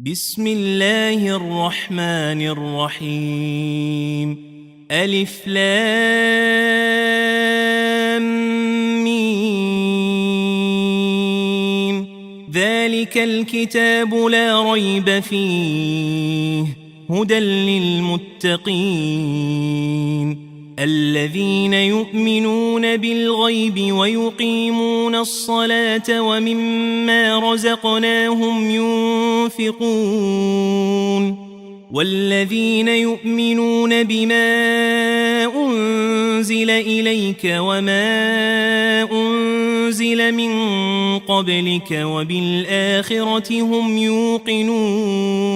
بسم الله الرحمن الرحيم ألف لام ميم ذلك الكتاب لا ريب فيه هدى للمتقين الذين يؤمنون بالغيب ويقيمون الصلاة ومما رزقناهم ينفقون والذين يؤمنون بما أنزل إليك وما أنزل من قبلك وبالآخرة هم يوقنون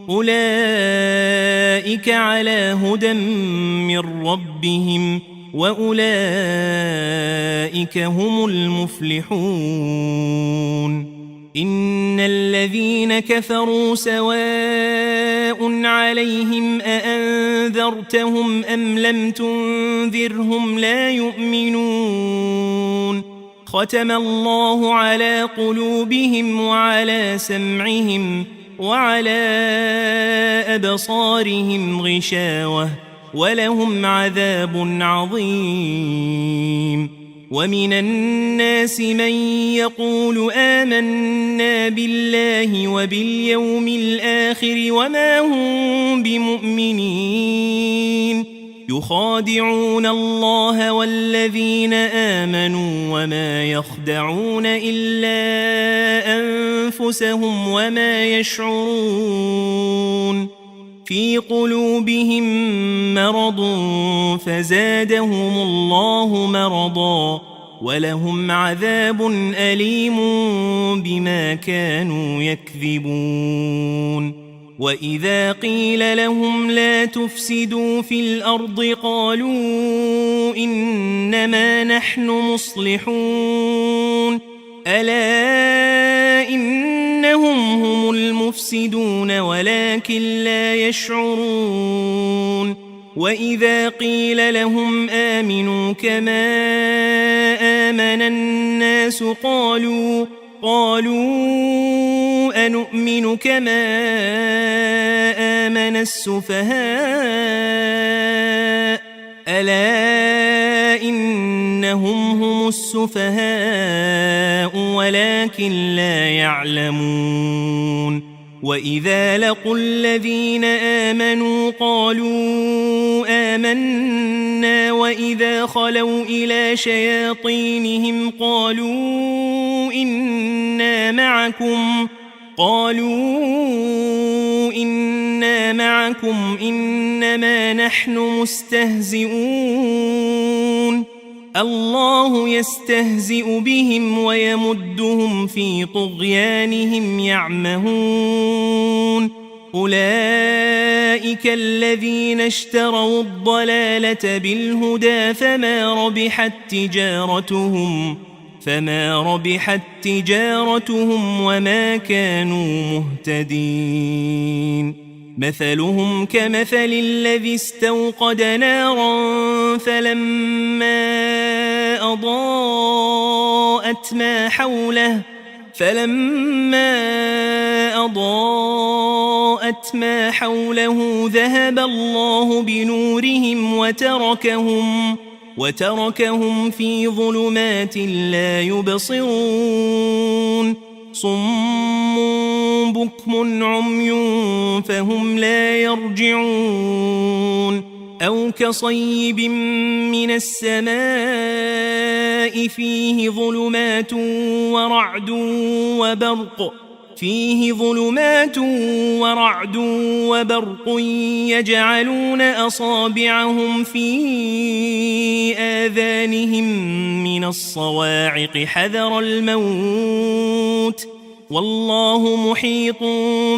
أولئك على هدى من ربهم وأولئك هم المفلحون إن الذين كفروا سواء عليهم أأنذرتهم أم لم تنذرهم لا يؤمنون ختم الله على قلوبهم وعلى سمعهم وعلى أبصارهم غشاوة ولهم عذاب عظيم ومن الناس من يقول آمنا بالله وباليوم الآخر وما هم بمؤمنين يخادعون الله والذين آمنوا وما يخدعون إلا أنفسهم وما يشعرون في قلوبهم مرض فزادهم الله مرضا ولهم عذاب أليم بما كانوا يكذبون وإذا قيل لهم لا تفسدوا في الأرض قالوا إنما نحن مصلحون ألا إنهم هم المفسدون ولكن لا يشعرون وإذا قيل لهم آمنوا كما آمن الناس قالوا أنؤمن كما آمن السفهاء ألا إنهم هم السفهاء ولكن لا يعلمون وإذا لقوا الذين آمنوا قالوا آمنا وإذا خلوا إلى شياطينهم قالوا إنا معكم إنما نحن مستهزئون الله يستهزئ بهم ويمدهم في طغيانهم يعمهون أولئك الذين اشتروا الضلالة بالهدى فما ربحت تجارتهم وما كانوا مهتدين مثلهم كمثل الذي استوقد نارا فلما أضاءت ما حوله ذهب الله بنورهم وتركهم في ظلمات لا يبصرون صم بكم عمي فهم لا يرجعون أو كصيب من السماء فيه ظلمات ورعد وبرق يجعلون أصابعهم في آذانهم من الصواعق حذر الموت والله محيط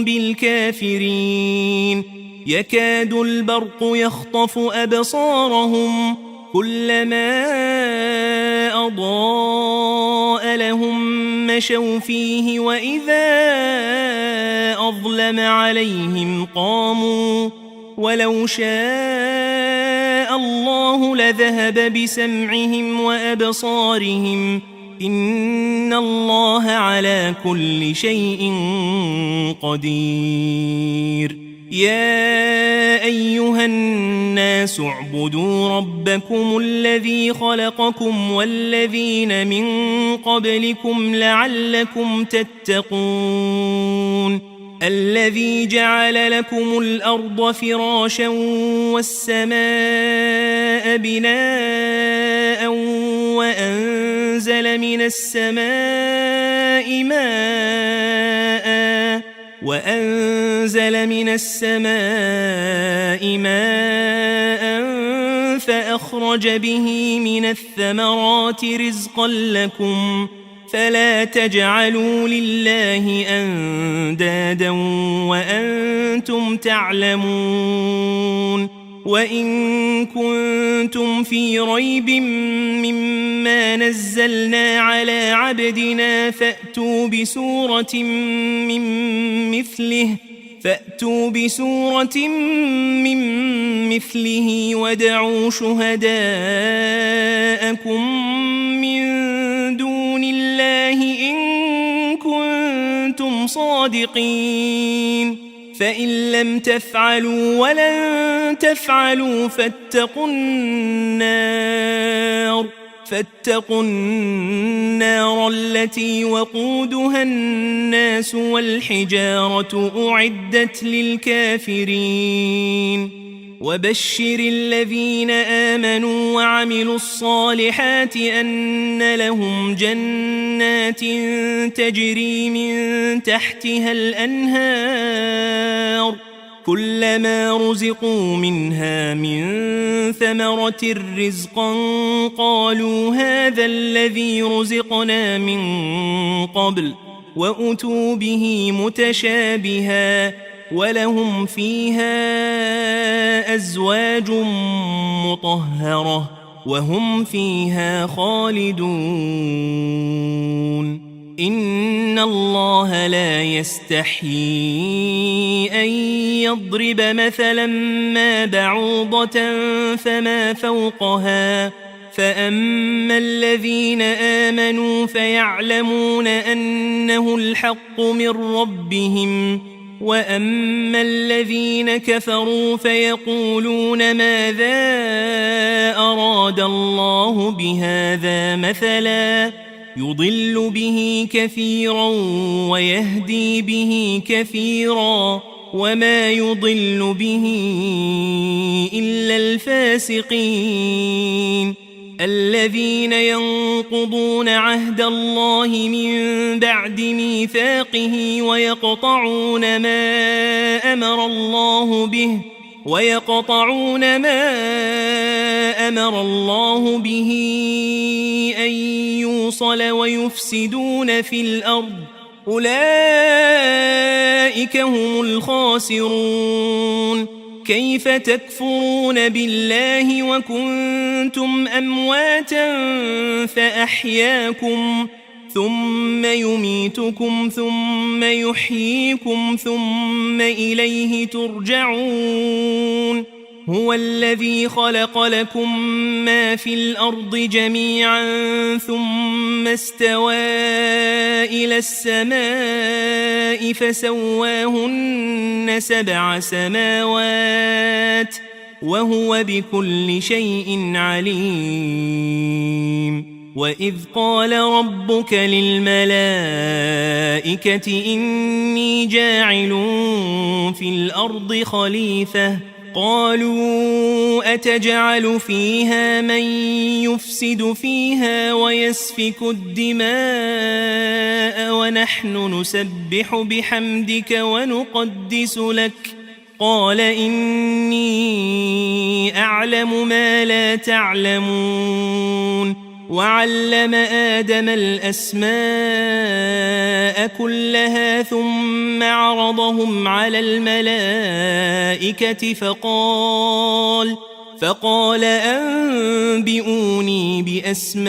بالكافرين يكاد البرق يخطف أبصارهم كلما أضاء لهم مشوا فيه وإذا أظلم عليهم قاموا ولو شاء الله لذهب بسمعهم وأبصارهم إن الله على كل شيء قدير. يا أيها الناس اعبدوا ربكم الذي خلقكم والذين من قبلكم لعلكم تتقون. الذي جعل لكم الأرض فراشا والسماء بناء وأنزل من السماء ماء فأخرج به من الثمرات رزقا لكم فلا تجعلوا لله أندادا وأنتم تعلمون. وإن كنتم في ريب مما نزلنا على عبدنا فأتوا بسورة من مثله وادعوا شهداءكم من دون الله إن كنتم صادقين. فإن لم تفعلوا ولن تفعلوا فاتقوا النار التي وقودها الناس والحجارة أعدت للكافرين. وبشر الذين آمنوا وعملوا الصالحات أن لهم جنات تجري من تحتها الأنهار كلما رزقوا منها من ثمرة رزقا قالوا هذا الذي رزقنا من قبل وأتوا به متشابها ولهم فيها أزواج مطهرة وهم فيها خالدون. إن الله لا يستحيي أن يضرب مثلا ما بعوضة فما فوقها فأما الذين آمنوا فيعلمون أنه الحق من ربهم وأما الذين كفروا فيقولون ماذا أراد الله بهذا مثلا يضل به كثيرا ويهدي به كثيرا وما يضل به إلا الفاسقين. الذين ينقضون عهد الله من بعد ميثاقه ويقطعون ما أمر الله به أن يوصل ويفسدون في الأرض أولئك هم الخاسرون. كيف تكفرون بالله وكنتم أمواتا فأحياكم ثم يميتكم ثم يحييكم ثم إليه ترجعون. هو الذي خلق لكم ما في الأرض جميعا ثم استوى إلى السماء فسواهن 7 سماوات وهو بكل شيء عليم. وإذ قال ربك للملائكة إني جاعل في الأرض خليفة قالوا أتجعل فيها من يفسد فيها ويسفك الدماء ونحن نسبح بحمدك ونقدس لك قال إني أعلم ما لا تعلمون. وعلم آدم الأسماء كلها ثم عرضهم على الملائكة فقال أنبئوني بأسماء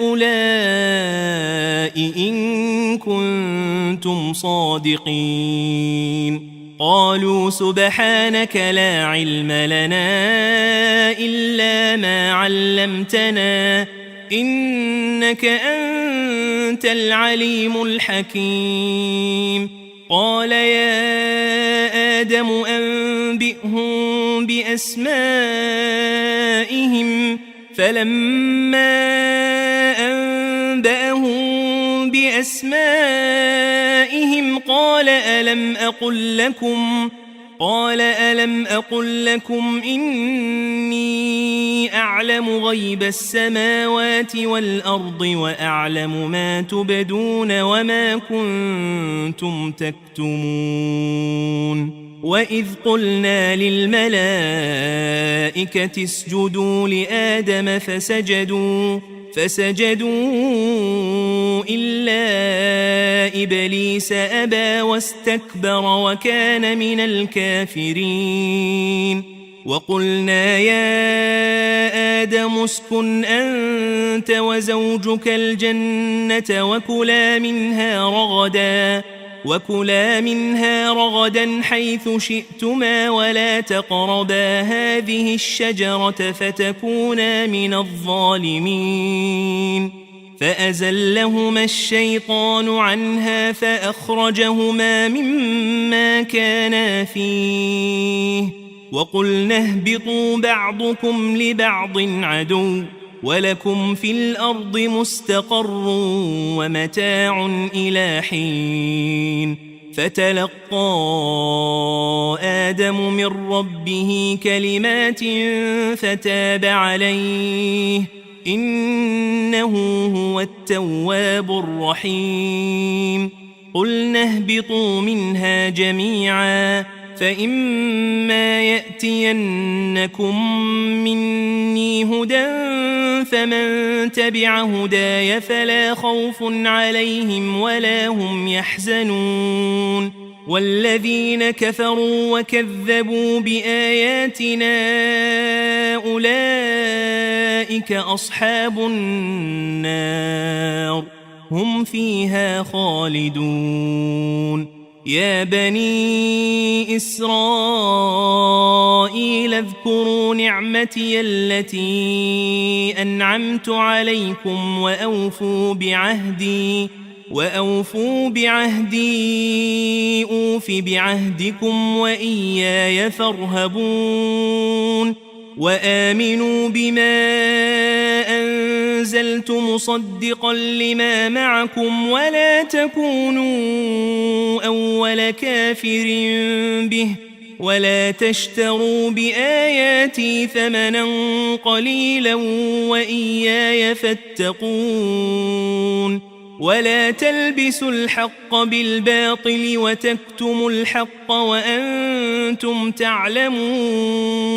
هؤلاء إن كنتم صادقين. قالوا سبحانك لا علم لنا إلا ما علمتنا إنك أنت العليم الحكيم قال يا آدم أنبئهم بأسمائهم فلما أنبأهم بأسمائهم قال ألم أقل لكم إني أعلم غيب السماوات والأرض وأعلم ما تبدون وما كنتم تكتمون وإذ قلنا للملائكة اسجدوا لآدم فسجدوا إلا إبليس أبى واستكبر وكان من الكافرين وقلنا يا آدم اسكن أنت وزوجك الجنة وكلا منها رغدا حيث شئتما ولا تقربا هذه الشجرة فتكونا من الظالمين فأزلهما الشيطان عنها فأخرجهما مما كانا فيه وقلنا اهبطوا بعضكم لبعض عدو ولكم في الأرض مستقر ومتاع إلى حين فتلقى آدم من ربه كلمات فتاب عليه إنه هو التواب الرحيم قلنا اهبطوا منها جميعا فإما يأتينكم مني هدى فمن تبع هداي فلا خوف عليهم ولا هم يحزنون والذين كفروا وكذبوا بآياتنا أولئك أصحاب النار هم فيها خالدون يا بني إسرائيل اذكروا نعمتي التي أنعمت عليكم وأوفوا بعهدي أوف بعهدكم وإياي فارهبون وآمنوا بما أنزلت مصدقا لما معكم ولا تكونوا أول كافر به ولا تشتروا بآياتي ثمنا قليلا وإياي فاتقون ولا تلبسوا الحق بالباطل وتكتموا الحق وأنتم تعلمون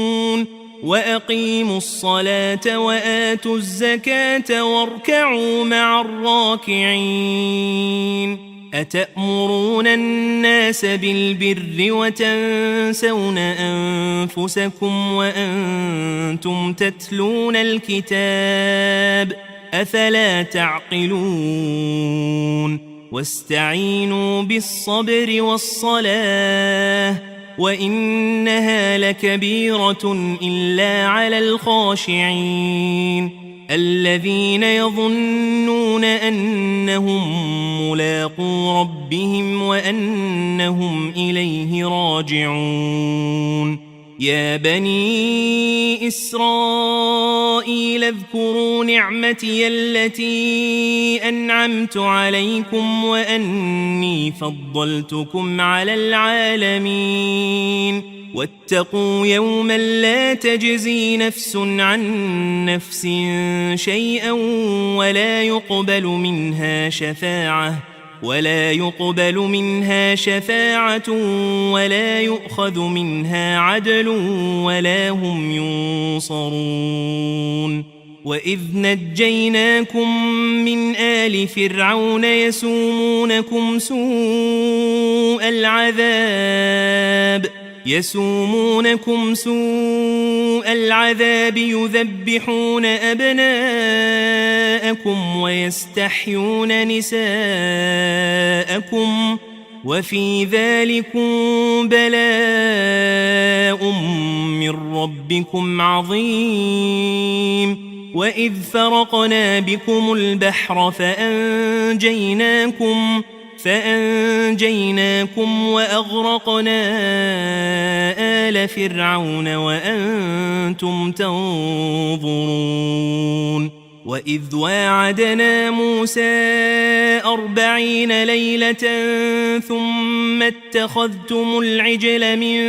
وأقيموا الصلاة وآتوا الزكاة واركعوا مع الراكعين أتأمرون الناس بالبر وتنسون أنفسكم وأنتم تتلون الكتاب أفلا تعقلون واستعينوا بالصبر والصلاة وإنها لكبيرة إلا على الخاشعين الذين يظنون أنهم ملاقو ربهم وأنهم إليه راجعون يا بني إسرائيل اذكروا نعمتي التي أنعمت عليكم وأني فضلتكم على العالمين واتقوا يوما لا تجزي نفس عن نفس شيئا ولا يقبل منها شفاعة ولا يؤخذ منها عدل ولا هم ينصرون وإذ نجيناكم من آل فرعون يسومونكم سوء العذاب يذبحون أبناءكم ويستحيون نساءكم وفي ذلكم بلاء من ربكم عظيم. وإذ فرقنا بكم البحر فأنجيناكم وأغرقنا آل فرعون وأنتم تنظرون. وإذ واعدنا موسى 40 ليلة ثم اتخذتم العجل من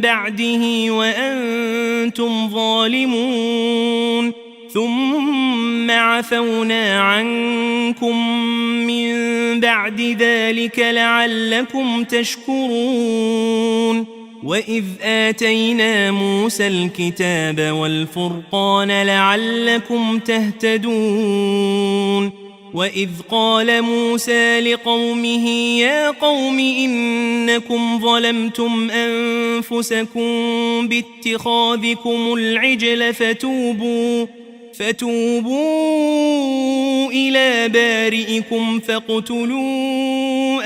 بعده وأنتم ظالمون ثم عفونا عنكم من بعد ذلك لعلكم تشكرون. وإذ آتينا موسى الكتاب والفرقان لعلكم تهتدون. وإذ قال موسى لقومه يا قوم إنكم ظلمتم أنفسكم باتخاذكم العجل فتوبوا إلى بارئكم فاقتلوا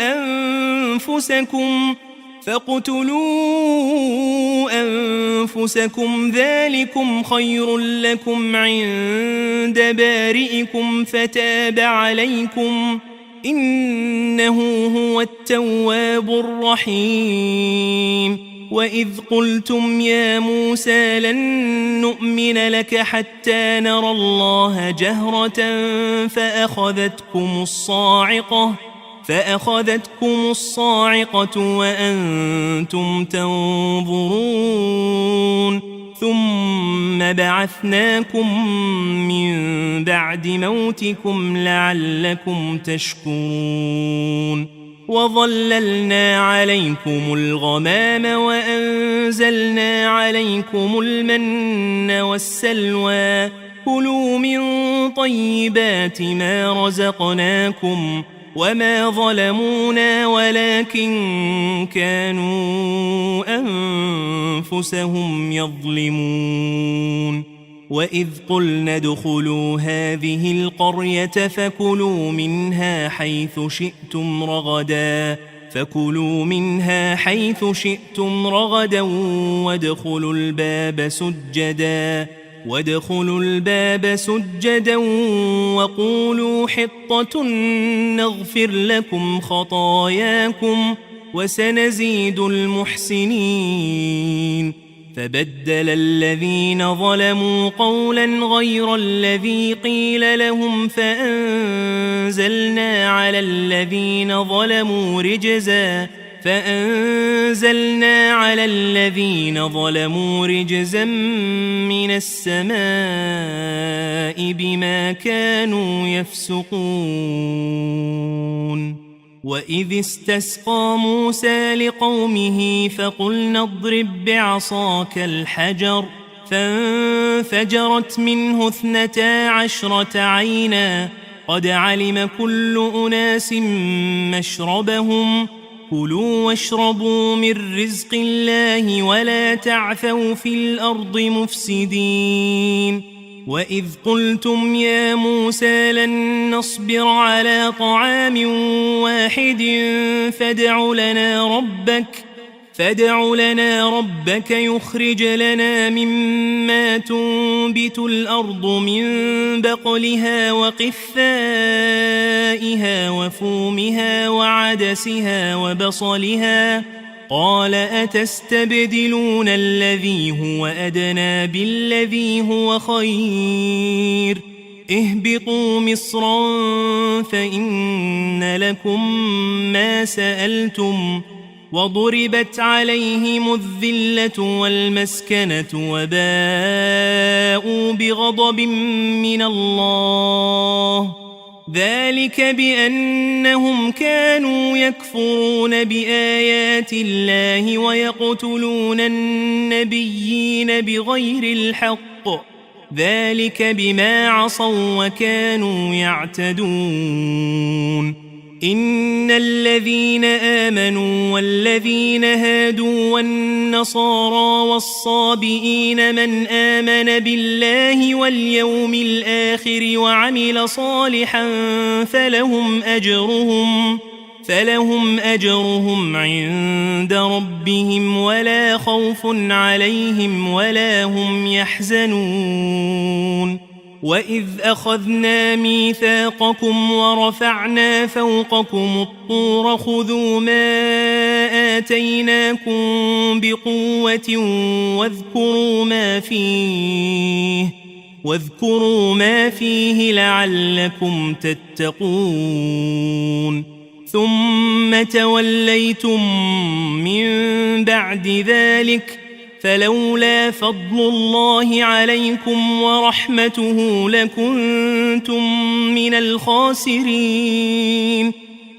أنفسكم ذلكم خير لكم عند بارئكم فتاب عليكم إنه هو التواب الرحيم. وإذ قلتم يا موسى لن نؤمن لك حتى نرى الله جهرة فأخذتكم الصاعقة وأنتم تنظرون. ثم بعثناكم من بعد موتكم لعلكم تشكرون. وظللنا عليكم الغمام وأنزلنا عليكم المن والسلوى كلوا من طيبات ما رزقناكم وما ظلمونا ولكن كانوا أنفسهم يظلمون. وإذ قلنا ادخلوا هذه القرية فكلوا منها حيث شئتم رغدا وادخلوا الباب سجدا وقولوا حطة نغفر لكم خطاياكم وسنزيد المحسنين. فبدل الذين ظلموا قولا غير الذي قيل لهم فأنزلنا على الذين ظلموا رجزا من السماء بما كانوا يفسقون. وإذ استسقى موسى لقومه فقلنا اضرب بعصاك الحجر فانفجرت منه 12 عينا قد علم كل أناس مشربهم كلوا واشربوا من رزق الله ولا تعثوا في الأرض مفسدين. وإذ قلتم يا موسى لن نصبر على طعام واحد فادع لنا ربك يخرج لنا مما تنبت الأرض من بقلها وقثائها وفومها وعدسها وبصلها قال أتستبدلون الذي هو أدنى بالذي هو خير اهبطوا مصرا فإن لكم ما سألتم وضربت عليهم الذلة والمسكنة وباءوا بغضب من الله ذلك بأنهم كانوا يكفرون بآيات الله ويقتلون النبيين بغير الحق ذلك بما عصوا وكانوا يعتدون. إن الذين آمنوا والذين هادوا والنصارى والصابئين من آمن بالله واليوم الآخر وعمل صالحا فلهم أجرهم عند ربهم ولا خوف عليهم ولا هم يحزنون وإذ أخذنا ميثاقكم ورفعنا فوقكم الطور خذوا ما آتيناكم بقوة واذكروا ما فيه لعلكم تتقون ثم توليتم من بعد ذلك فلولا فضل الله عليكم ورحمته لكنتم من الخاسرين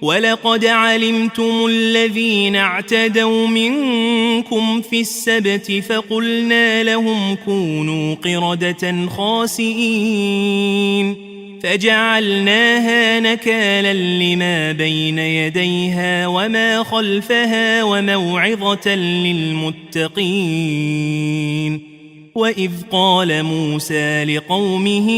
ولقد علمتم الذين اعتدوا منكم في السبت فقلنا لهم كونوا قردة خاسئين فجعلناها نكالا لما بين يديها وما خلفها وموعظة للمتقين وإذ قال موسى لقومه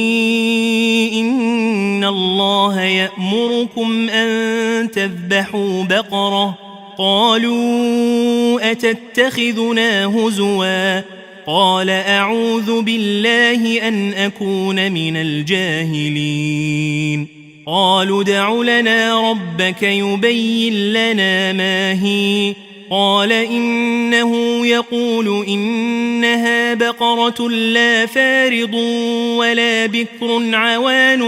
إن الله يأمركم أن تذبحوا بقرة قالوا أتتخذنا هزوا قال أعوذ بالله أن أكون من الجاهلين قالوا ادع لنا ربك يبين لنا ما هي قال إنه يقول إنها بقرة لا فارض ولا بكر عوان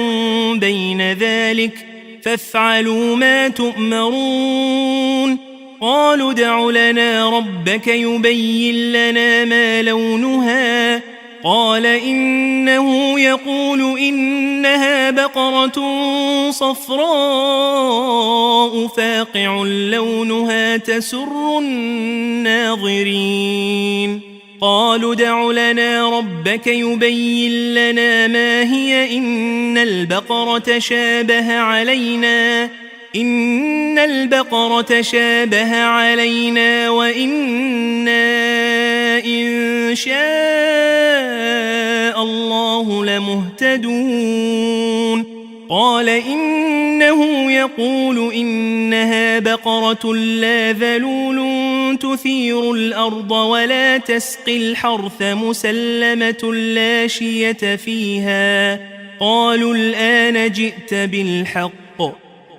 بين ذلك فافعلوا ما تؤمرون قالوا ادع لنا ربك يبين لنا ما لونها قال إنه يقول إنها بقرة صفراء فاقع لونها تسر الناظرين قالوا ادع لنا ربك يبين لنا ما هي إن البقرة شابه علينا وإنا إن شاء الله لمهتدون قال إنه يقول إنها بقرة لا ذلول تثير الأرض ولا تسقي الحرث مسلمة لا شية فيها قالوا الآن جئت بالحق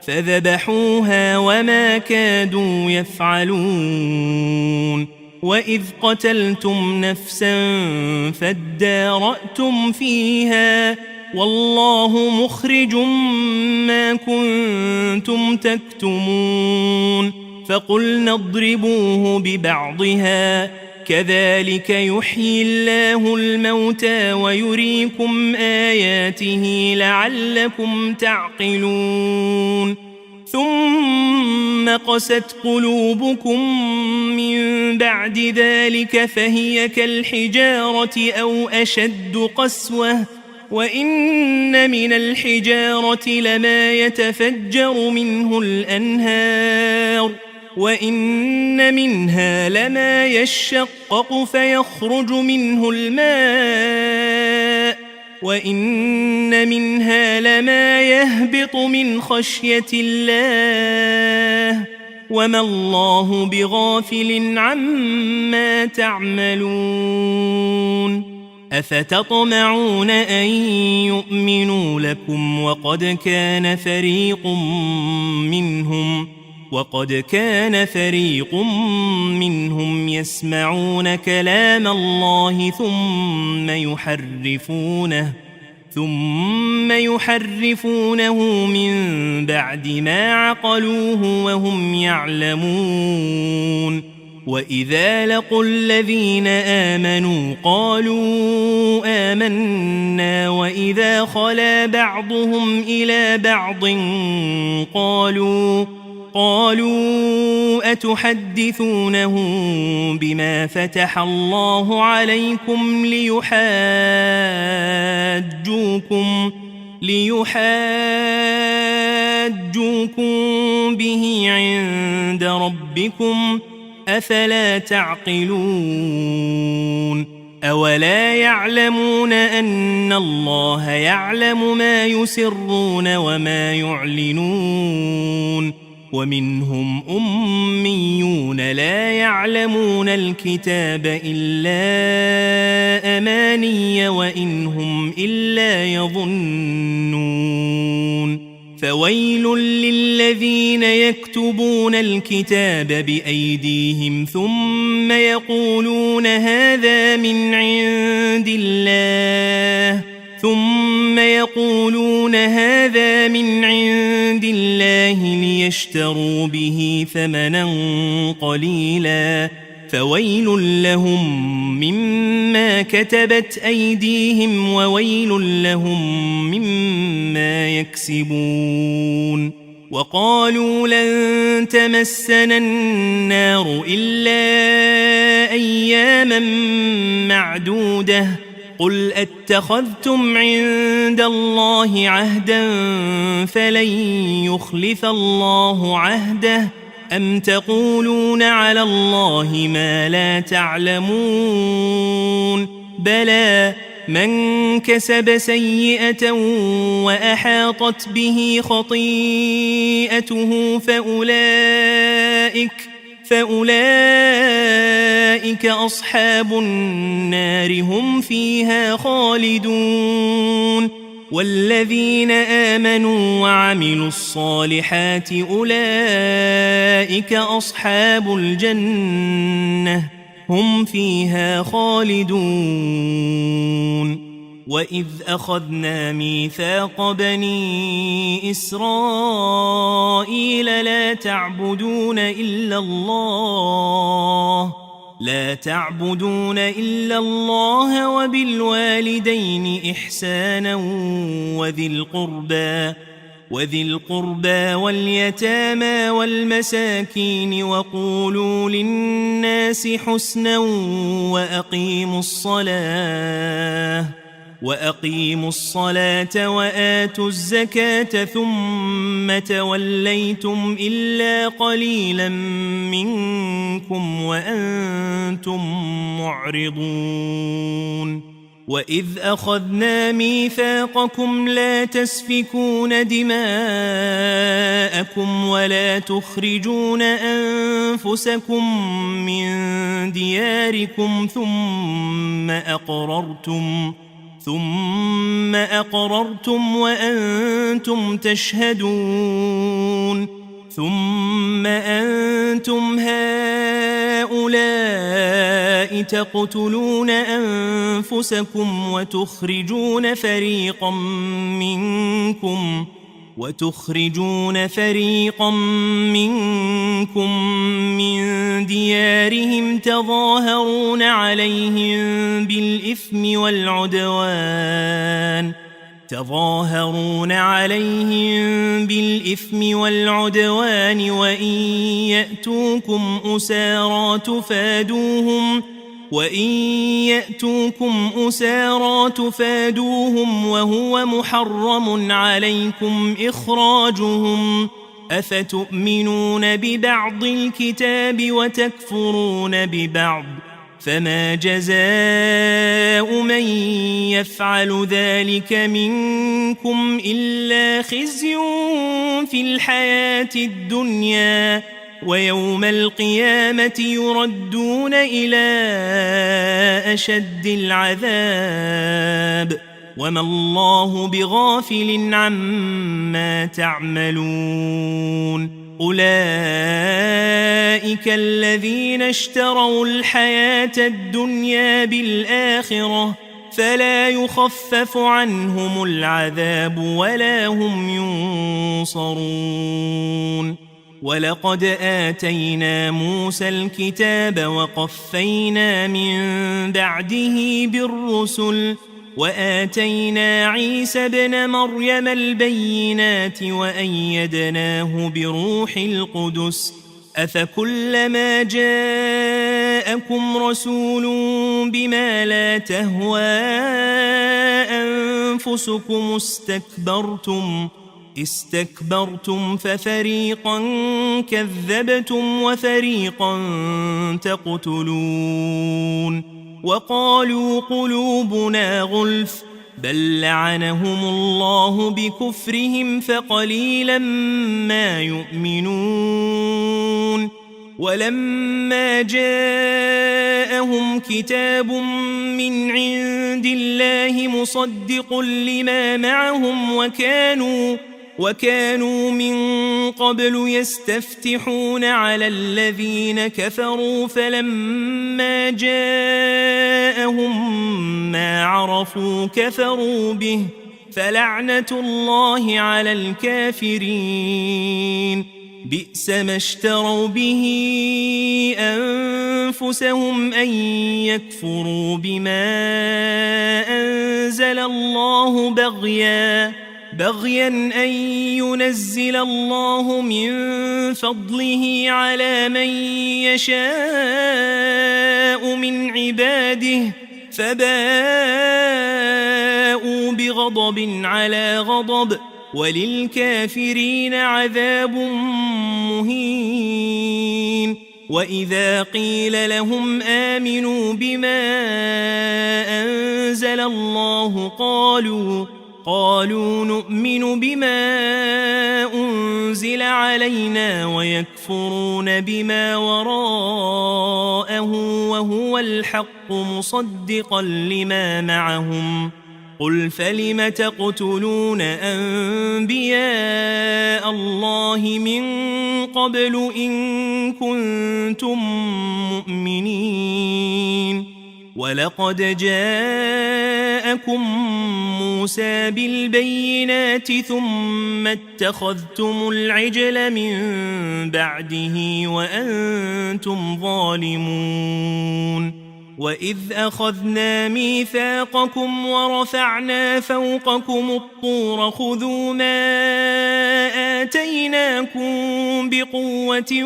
فذبحوها وما كادوا يفعلون وإذ قتلتم نفسا فادارأتم فيها والله مخرج ما كنتم تكتمون فقلنا اضربوه ببعضها كذلك يحيي الله الموتى ويريكم آياته لعلكم تعقلون ثم قست قلوبكم من بعد ذلك فهي كالحجارة أو أشد قسوة وإن من الحجارة لما يتفجر منه الأنهار وإن منها لما يشقق فيخرج منه الماء وإن منها لما يهبط من خشية الله وما الله بغافل عما تعملون أفتطمعون أن يؤمنوا لكم وقد كان فريق منهم يسمعون كلام الله ثم يحرفونه من بعد ما عقلوه وهم يعلمون وإذا لقوا الذين آمنوا قالوا آمنا وإذا خلا بعضهم إلى بعض قالوا أتحدثونهم بما فتح الله عليكم ليحاجوكم به عند ربكم أفلا تعقلون أولا يعلمون أن الله يعلم ما يسرون وما يعلنون ومنهم أميون لا يعلمون الكتاب إلا أماني وإن هم إلا يظنون فويل للذين يكتبون الكتاب بأيديهم ثم يقولون هذا من عند الله ليشتروا به ثمنا قليلا فويل لهم مما كتبت أيديهم وويل لهم مما يكسبون وقالوا لن تمسنا النار إلا أياما معدودة قل أتخذتم عند الله عهدا فلن يخلف الله عهده أم تقولون على الله ما لا تعلمون بلى من كسب سيئة وأحاطت به خطيئته فأولئك أصحاب النار هم فيها خالدون والذين آمنوا وعملوا الصالحات أولئك أصحاب الجنة هم فيها خالدون وإذ أخذنا ميثاق بني إسرائيل لا تعبدون إلا الله وبالوالدين إحسانا وذي القربى واليتامى والمساكين وقولوا للناس حسنا وأقيموا الصلاة وآتوا الزكاة ثم توليتم إلا قليلا منكم وأنتم معرضون وإذ أخذنا ميثاقكم لا تسفكون دماءكم ولا تخرجون أنفسكم من دياركم ثم أقررتم وأنتم تشهدون ثم أنتم هؤلاء تقتلون أنفسكم وتخرجون فريقا منكم من ديارهم تظاهرون عليهم بالإثم والعدوان وإن يأتوكم أسارى تفادوهم وهو محرم عليكم إخراجهم أفتؤمنون ببعض الكتاب وتكفرون ببعض فما جزاء من يفعل ذلك منكم إلا خزي في الحياة الدنيا ويوم القيامة يردون إلى أشد العذاب وما الله بغافل عما تعملون أولئك الذين اشتروا الحياة الدنيا بالآخرة فلا يخفف عنهم العذاب ولا هم ينصرون ولقد آتينا موسى الكتاب وقفينا من بعده بالرسل وآتينا عيسى ابن مريم البينات وأيدناه بروح القدس أفكلما جاءكم رسول بما لا تهوى أنفسكم استكبرتم ففريقا كذبتم وفريقا تقتلون وقالوا قلوبنا غلف بل لعنهم الله بكفرهم فقليلا ما يؤمنون ولما جاءهم كتاب من عند الله مصدق لما معهم وكانوا من قبل يستفتحون على الذين كفروا فلما جاءهم ما عرفوا كفروا به فلعنة الله على الكافرين بئس ما اشتروا به أنفسهم أن يكفروا بما أنزل الله بغيا أن ينزل الله من فضله على من يشاء من عباده فباءوا بغضب على غضب وللكافرين عذاب مهين وإذا قيل لهم آمنوا بما أنزل الله قالوا نؤمن بما أنزل علينا ويكفرون بما وراءه وهو الحق مصدقا لما معهم قل فلم تقتلون أنبياء الله من قبل إن كنتم مؤمنين ولقد جاءكم موسى بالبينات ثم اتخذتم العجل من بعده وأنتم ظالمون وإذ أخذنا ميثاقكم ورفعنا فوقكم الطور خذوا ما آتيناكم بقوة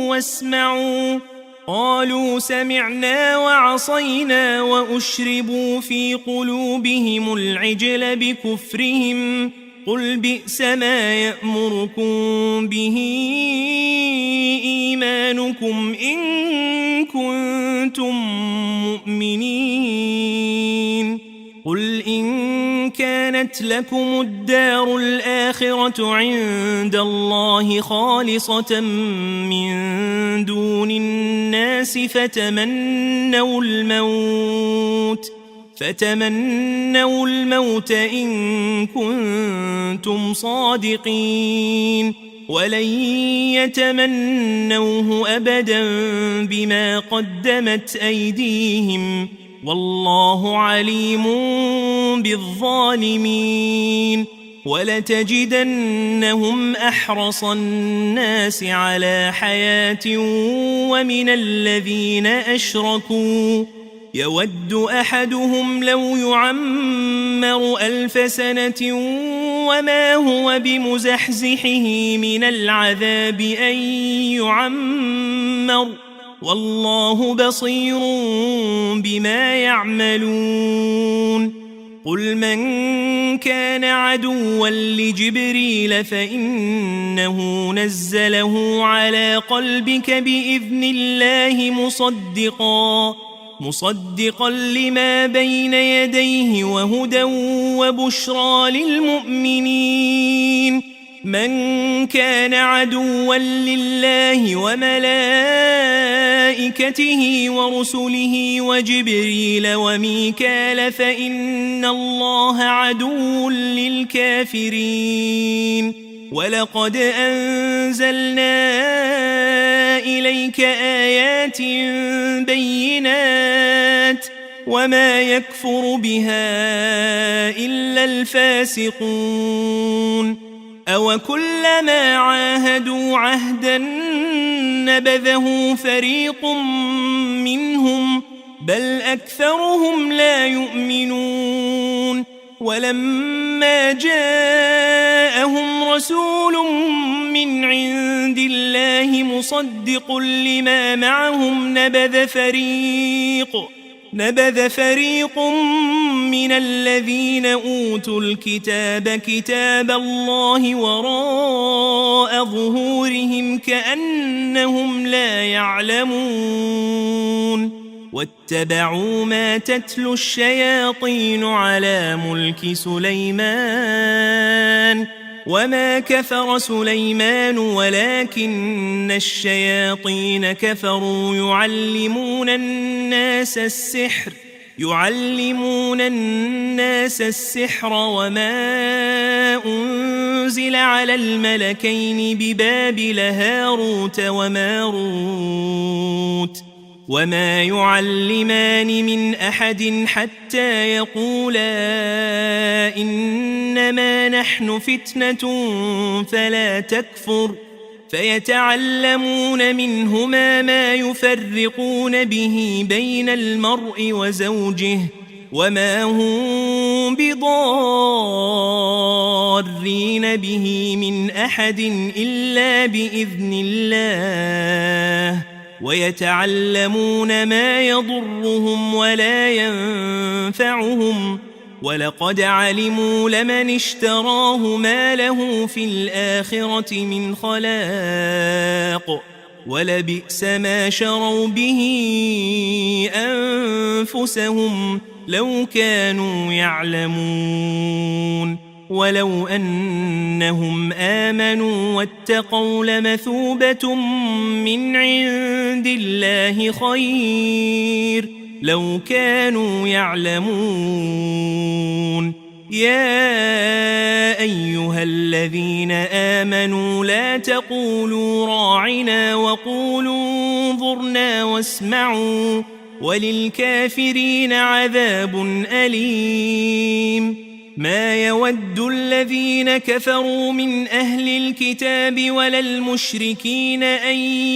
واسمعوا قالوا سمعنا وعصينا وأشربوا في قلوبهم العجل بكفرهم قل بئس ما يأمركم به إيمانكم إن كنتم مؤمنين قل إن كانت لكم الدار الآخرة عند الله خالصة من دون الناس فتمنوا الموت إن كنتم صادقين ولن يتمنوه أبدا بما قدمت أيديهم والله عليم بالظالمين ولتجدنهم أحرص الناس على حياة ومن الذين أشركوا يود أحدهم لو يعمر 1000 سنة وما هو بمزحزحه من العذاب أن يعمر والله بصير بما يعملون قل من كان عدوا لجبريل فإنه نزله على قلبك بإذن الله مصدقا لما بين يديه وهدى وبشرى للمؤمنين من كان عدوا لله وملائكته ورسله وجبريل وميكال فإن الله عدو للكافرين ولقد أنزلنا إليك آيات بينات وما يكفر بها إلا الفاسقون أوكلما عاهدوا عهدا نبذه فريق منهم بل أكثرهم لا يؤمنون ولما جاءهم رسول من عند الله مصدق لما معهم نبذ فريق من الذين أوتوا الكتاب كتاب الله وراء ظهورهم كأنهم لا يعلمون واتبعوا ما تتلو الشياطين على ملك سليمان وما كفر سليمان ولكن الشياطين كفروا يعلمون الناس السحر وما أنزل على الملكين ببابل هاروت وماروت وما يعلمان من أحد حتى يقولا إنما نحن فتنة فلا تكفر فيتعلمون منهما ما يفرقون به بين المرء وزوجه وما هم بضارين به من أحد إلا بإذن الله ويتعلمون ما يضرهم ولا ينفعهم ولقد علموا لمن اشتراه ما له في الآخرة من خلاق ولبئس ما شروا به أنفسهم لو كانوا يعلمون ولو أنهم آمنوا واتقوا لمثوبة من عند الله خير لو كانوا يعلمون يا أيها الذين آمنوا لا تقولوا راعنا وقولوا انظرنا واسمعوا وللكافرين عذاب أليم ما يود الذين كفروا من أهل الكتاب ولا المشركين أن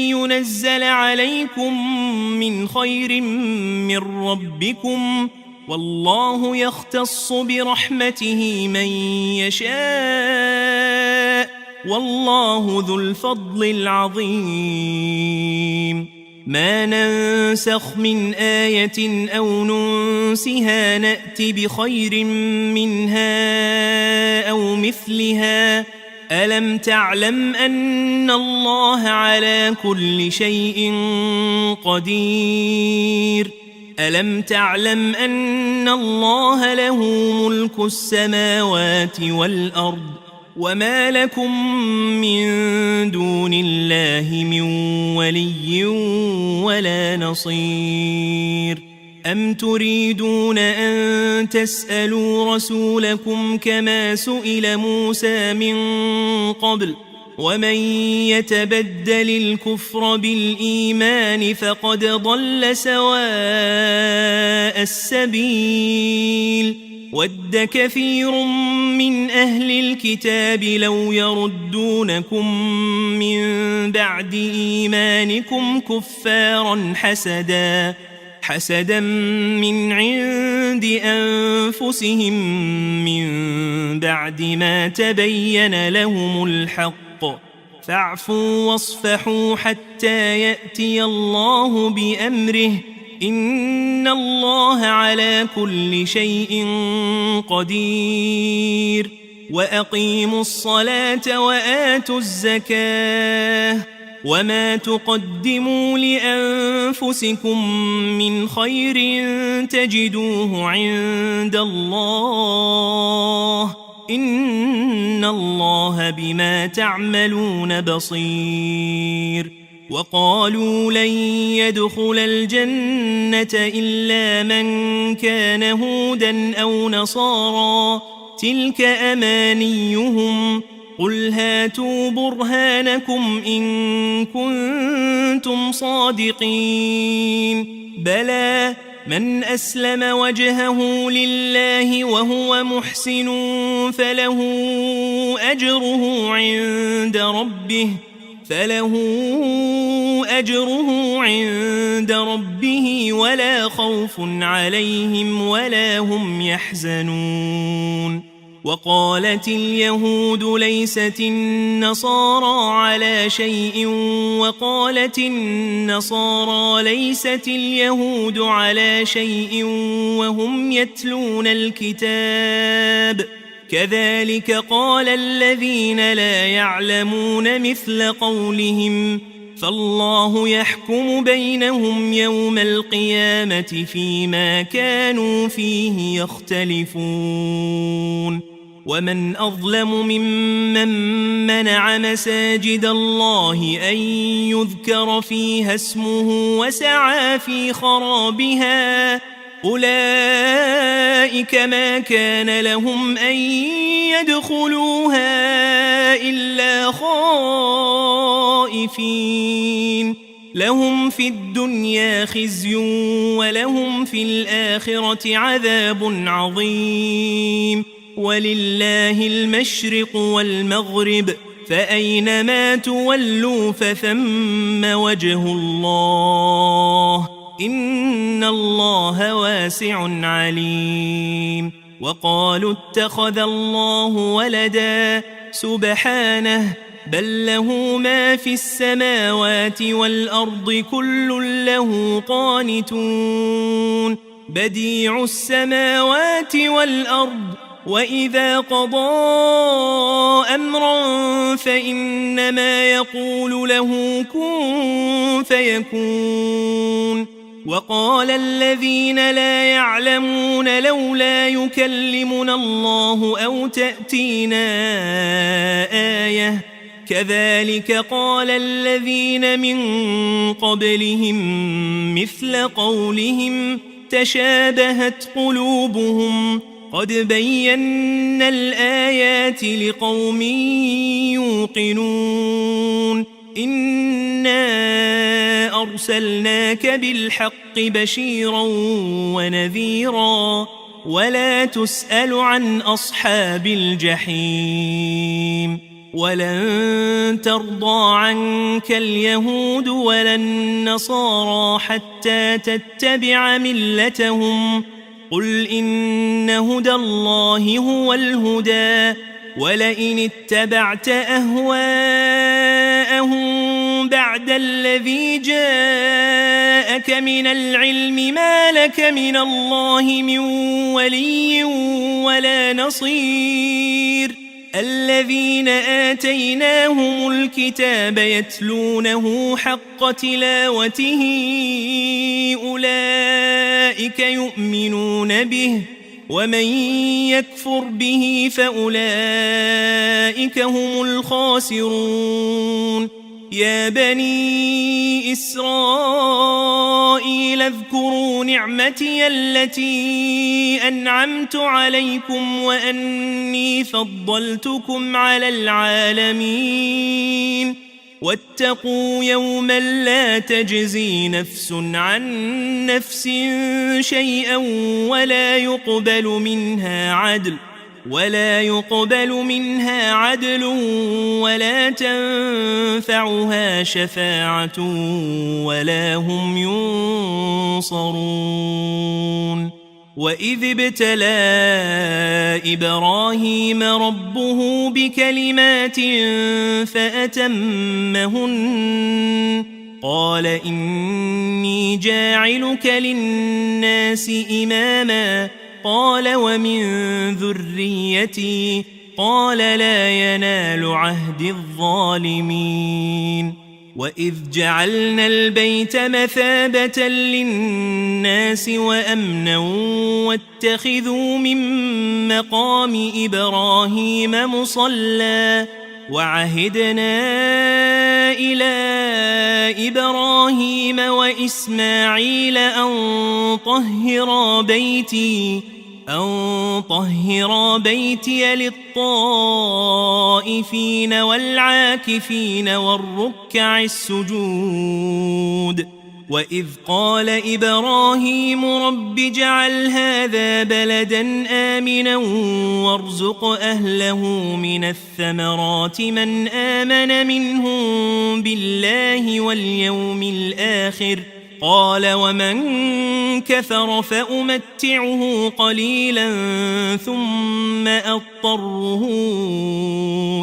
ينزل عليكم من خير من ربكم والله يختص برحمته من يشاء والله ذو الفضل العظيم ما ننسخ من آية أو ننسها نأت بخير منها أو مثلها ألم تعلم أن الله على كل شيء قدير ألم تعلم أن الله له ملك السماوات والأرض وما لكم من دون الله من ولي ولا نصير أم تريدون أن تسألوا رسولكم كما سئل موسى من قبل ومن يتبدل الكفر بالإيمان فقد ضل سواء السبيل ود كثير من أهل الكتاب لو يردونكم من بعد إيمانكم كفارا حسدا من عند أنفسهم من بعد ما تبين لهم الحق فاعفوا واصفحوا حتى يأتي الله بأمره إن الله على كل شيء قدير وأقيموا الصلاة وآتوا الزكاة وما تقدموا لأنفسكم من خير تجدوه عند الله إن الله بما تعملون بصير وقالوا لن يدخل الجنة إلا من كان هودا أو نصارى تلك أمانيهم قل هاتوا برهانكم إن كنتم صادقين بلى من أسلم وجهه لله وهو محسن فله أجره عند ربه ولا خوف عليهم ولا هم يحزنون وقالت اليهود ليست النصارى على شيء وقالت النصارى ليست اليهود على شيء وهم يتلون الكتاب كذلك قال الذين لا يعلمون مثل قولهم فالله يحكم بينهم يوم القيامة فيما كانوا فيه يختلفون ومن أظلم ممن منع مساجد الله أن يذكر فيها اسمه وسعى في خرابها أولئك ما كان لهم أن يدخلوها إلا خائفين لهم في الدنيا خزي ولهم في الآخرة عذاب عظيم ولله المشرق والمغرب فأينما تولوا فثم وجه الله إن الله واسع عليم وقالوا اتخذ الله ولدا سبحانه بل له ما في السماوات والأرض كل له قانتون بديع السماوات والأرض وإذا قضى أمرا فإنما يقول له كن فيكون وقال الذين لا يعلمون لولا يكلمنا الله أو تأتينا آية كذلك قال الذين من قبلهم مثل قولهم تشابهت قلوبهم قد بينا الآيات لقوم يوقنون إنا أرسلناك بالحق بشيرا ونذيرا ولا تسأل عن أصحاب الجحيم ولن ترضى عنك اليهود ولا النصارى حتى تتبع ملتهم قل إن هدى الله هو الهدى ولئن اتبعت أهواءهم بعد الذي جاءك من العلم ما لك من الله من ولي ولا نصير الذين آتيناهم الكتاب يتلونه حق تلاوته أولئك يؤمنون به ومن يكفر به فأولئك هم الخاسرون يا بني إسرائيل اذكروا نعمتي التي أنعمت عليكم وأني فضلتكم على العالمين واتقوا يوما لا تجزي نفس عن نفس شيئا ولا يقبل منها عدل ولا تنفعها شفاعة ولا هم ينصرون وإذ ابتلى إبراهيم ربه بكلمات فأتمهن قال إني جاعلك للناس إماما قال ومن ذريتي قال لا ينال عهد الظالمين وإذ جعلنا البيت مثابة للناس وأمنا واتخذوا من مقام إبراهيم مصلى وعهدنا إلى إبراهيم وإسماعيل أن طهرا بيتي للطائفين والعاكفين والركع السجود وإذ قال إبراهيم رب اجعل هذا بلدا آمنا وارزق أهله من الثمرات من آمن منهم بالله واليوم الآخر قال ومن كفر فأمتعه قليلا ثم أضطره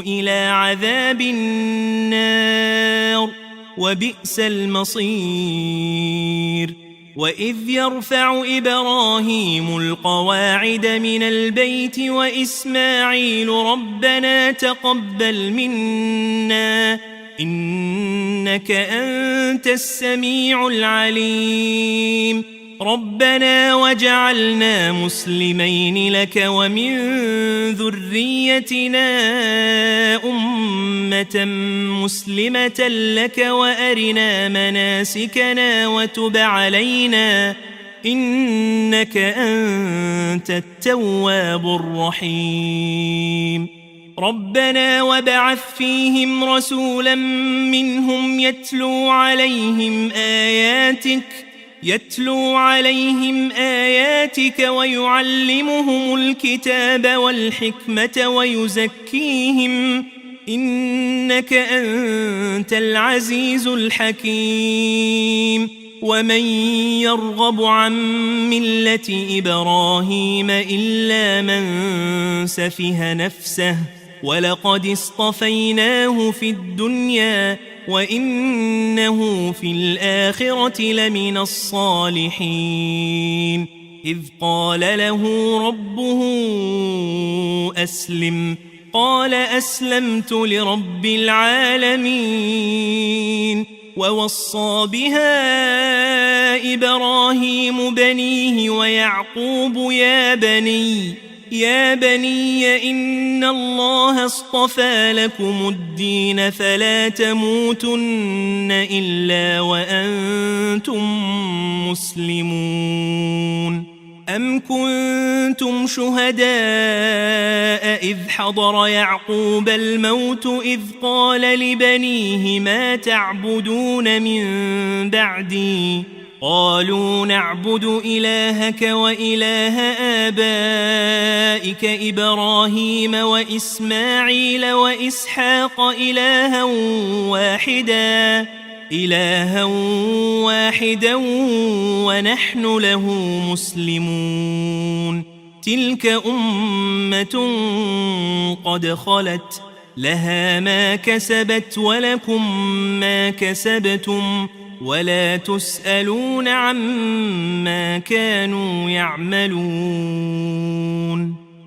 إلى عذاب النار وبئس المصير وإذ يرفع إبراهيم القواعد من البيت وإسماعيل ربنا تقبل منا إنك أنت السميع العليم ربنا وجعلنا مسلمين لك ومن ذريتنا أمة مسلمة لك وأرنا مناسكنا وتب علينا إنك أنت التواب الرحيم ربنا وابعث فيهم رسولا منهم يتلو عليهم آياتك ويعلمهم الكتاب والحكمة ويزكيهم إنك أنت العزيز الحكيم ومن يرغب عن ملة إبراهيم إلا من سفه نفسه ولقد اصطفيناه في الدنيا وإنه في الآخرة لمن الصالحين إذ قال له ربه أسلم قال أسلمت لرب العالمين ووصى بها إبراهيم بنيه ويعقوب يا بني إن الله اصطفى لكم الدين فلا تموتن إلا وأنتم مسلمون أم كنتم شهداء إذ حضر يعقوب الموت إذ قال لبنيه ما تعبدون من بعدي قالوا نعبد إلهك وإله آبائك إبراهيم وإسماعيل وإسحاق إلها واحدا ونحن له مسلمون تلك أمة قد خلت لها ما كسبت ولكم ما كسبتم ولا تسألون عما كانوا يعملون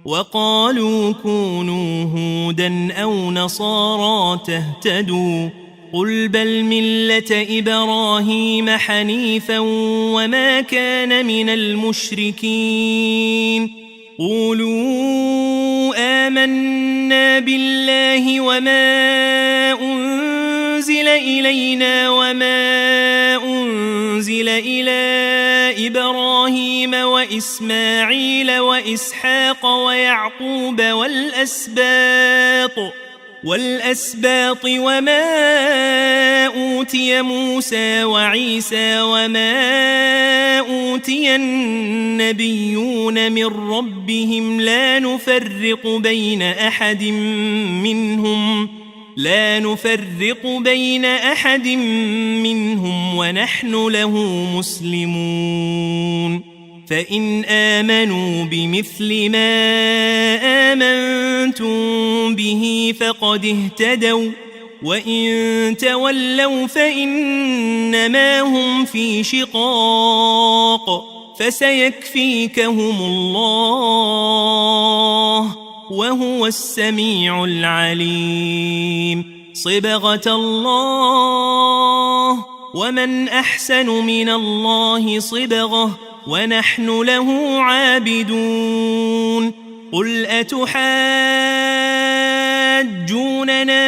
وقالوا كونوا هودا أو نصارى تهتدوا قل بل ملة إبراهيم حنيفا وما كان من المشركين قولوا آمنا بالله وما أنزل إلينا وما أنزل إلى إبراهيم وإسماعيل وإسحاق ويعقوب والأسباط وما أوتي موسى وعيسى وما أوتي النبيون من ربهم لا نفرق بين أحد منهم ونحن له مسلمون فإن آمنوا بمثل ما آمنتم به فقد اهتدوا وإن تولوا فإنما هم في شقاق فسيكفيكهم الله وهو السميع العليم صبغة الله ومن أحسن من الله صبغة ونحن له عابدون قل أتحاجوننا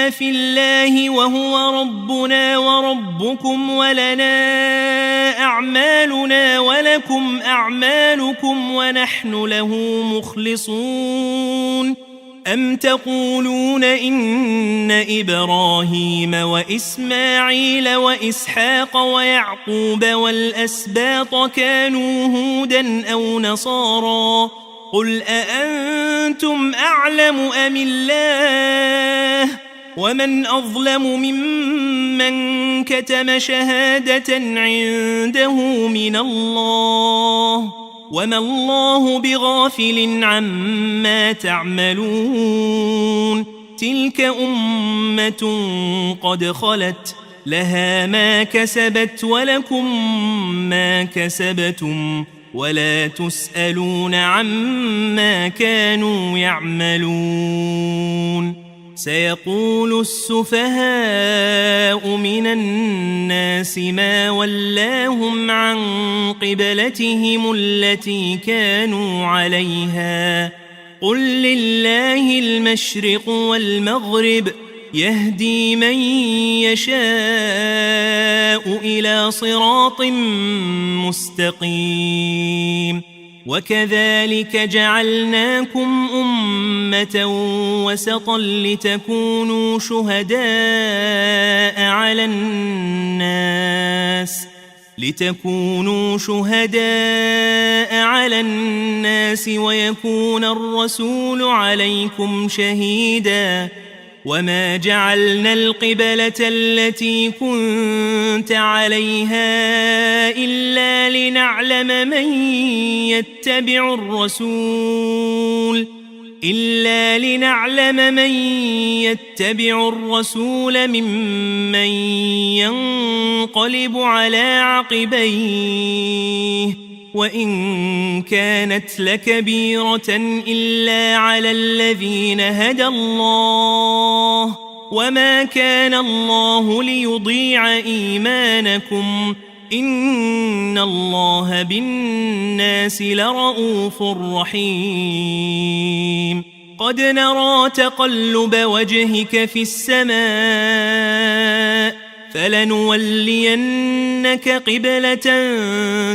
في الله وهو ربنا وربكم ولنا أعمالنا ولكم أعمالكم ونحن له مخلصون أم تقولون إن إبراهيم وإسماعيل وإسحاق ويعقوب والأسباط كانوا هودا أو نصارى قل أأنتم أعلم أم الله ومن أظلم ممن كتم شهادة عنده من الله وما الله بغافل عما تعملون تلك أمة قد خلت لها ما كسبت ولكم ما كسبتم ولا تسألون عما كانوا يعملون سيقول السفهاء من الناس ما ولاهم عن قبلتهم التي كانوا عليها قل لله المشرق والمغرب يهدي من يشاء إلى صراط مستقيم وكذلك جعلناكم أمة وسطا لتكونوا شهداء على الناس ويكون الرسول عليكم شهيدا وما جعلنا القبلة التي كنت عليها إلا لنعلم من يتبع الرسول ممن ينقلب على عقبيه وإن كانت لكبيرة إلا على الذين هدى الله وما كان الله ليضيع إيمانكم إن الله بالناس لرؤوف رحيم قد نرى تقلب وجهك في السماء فلنولينك قبلة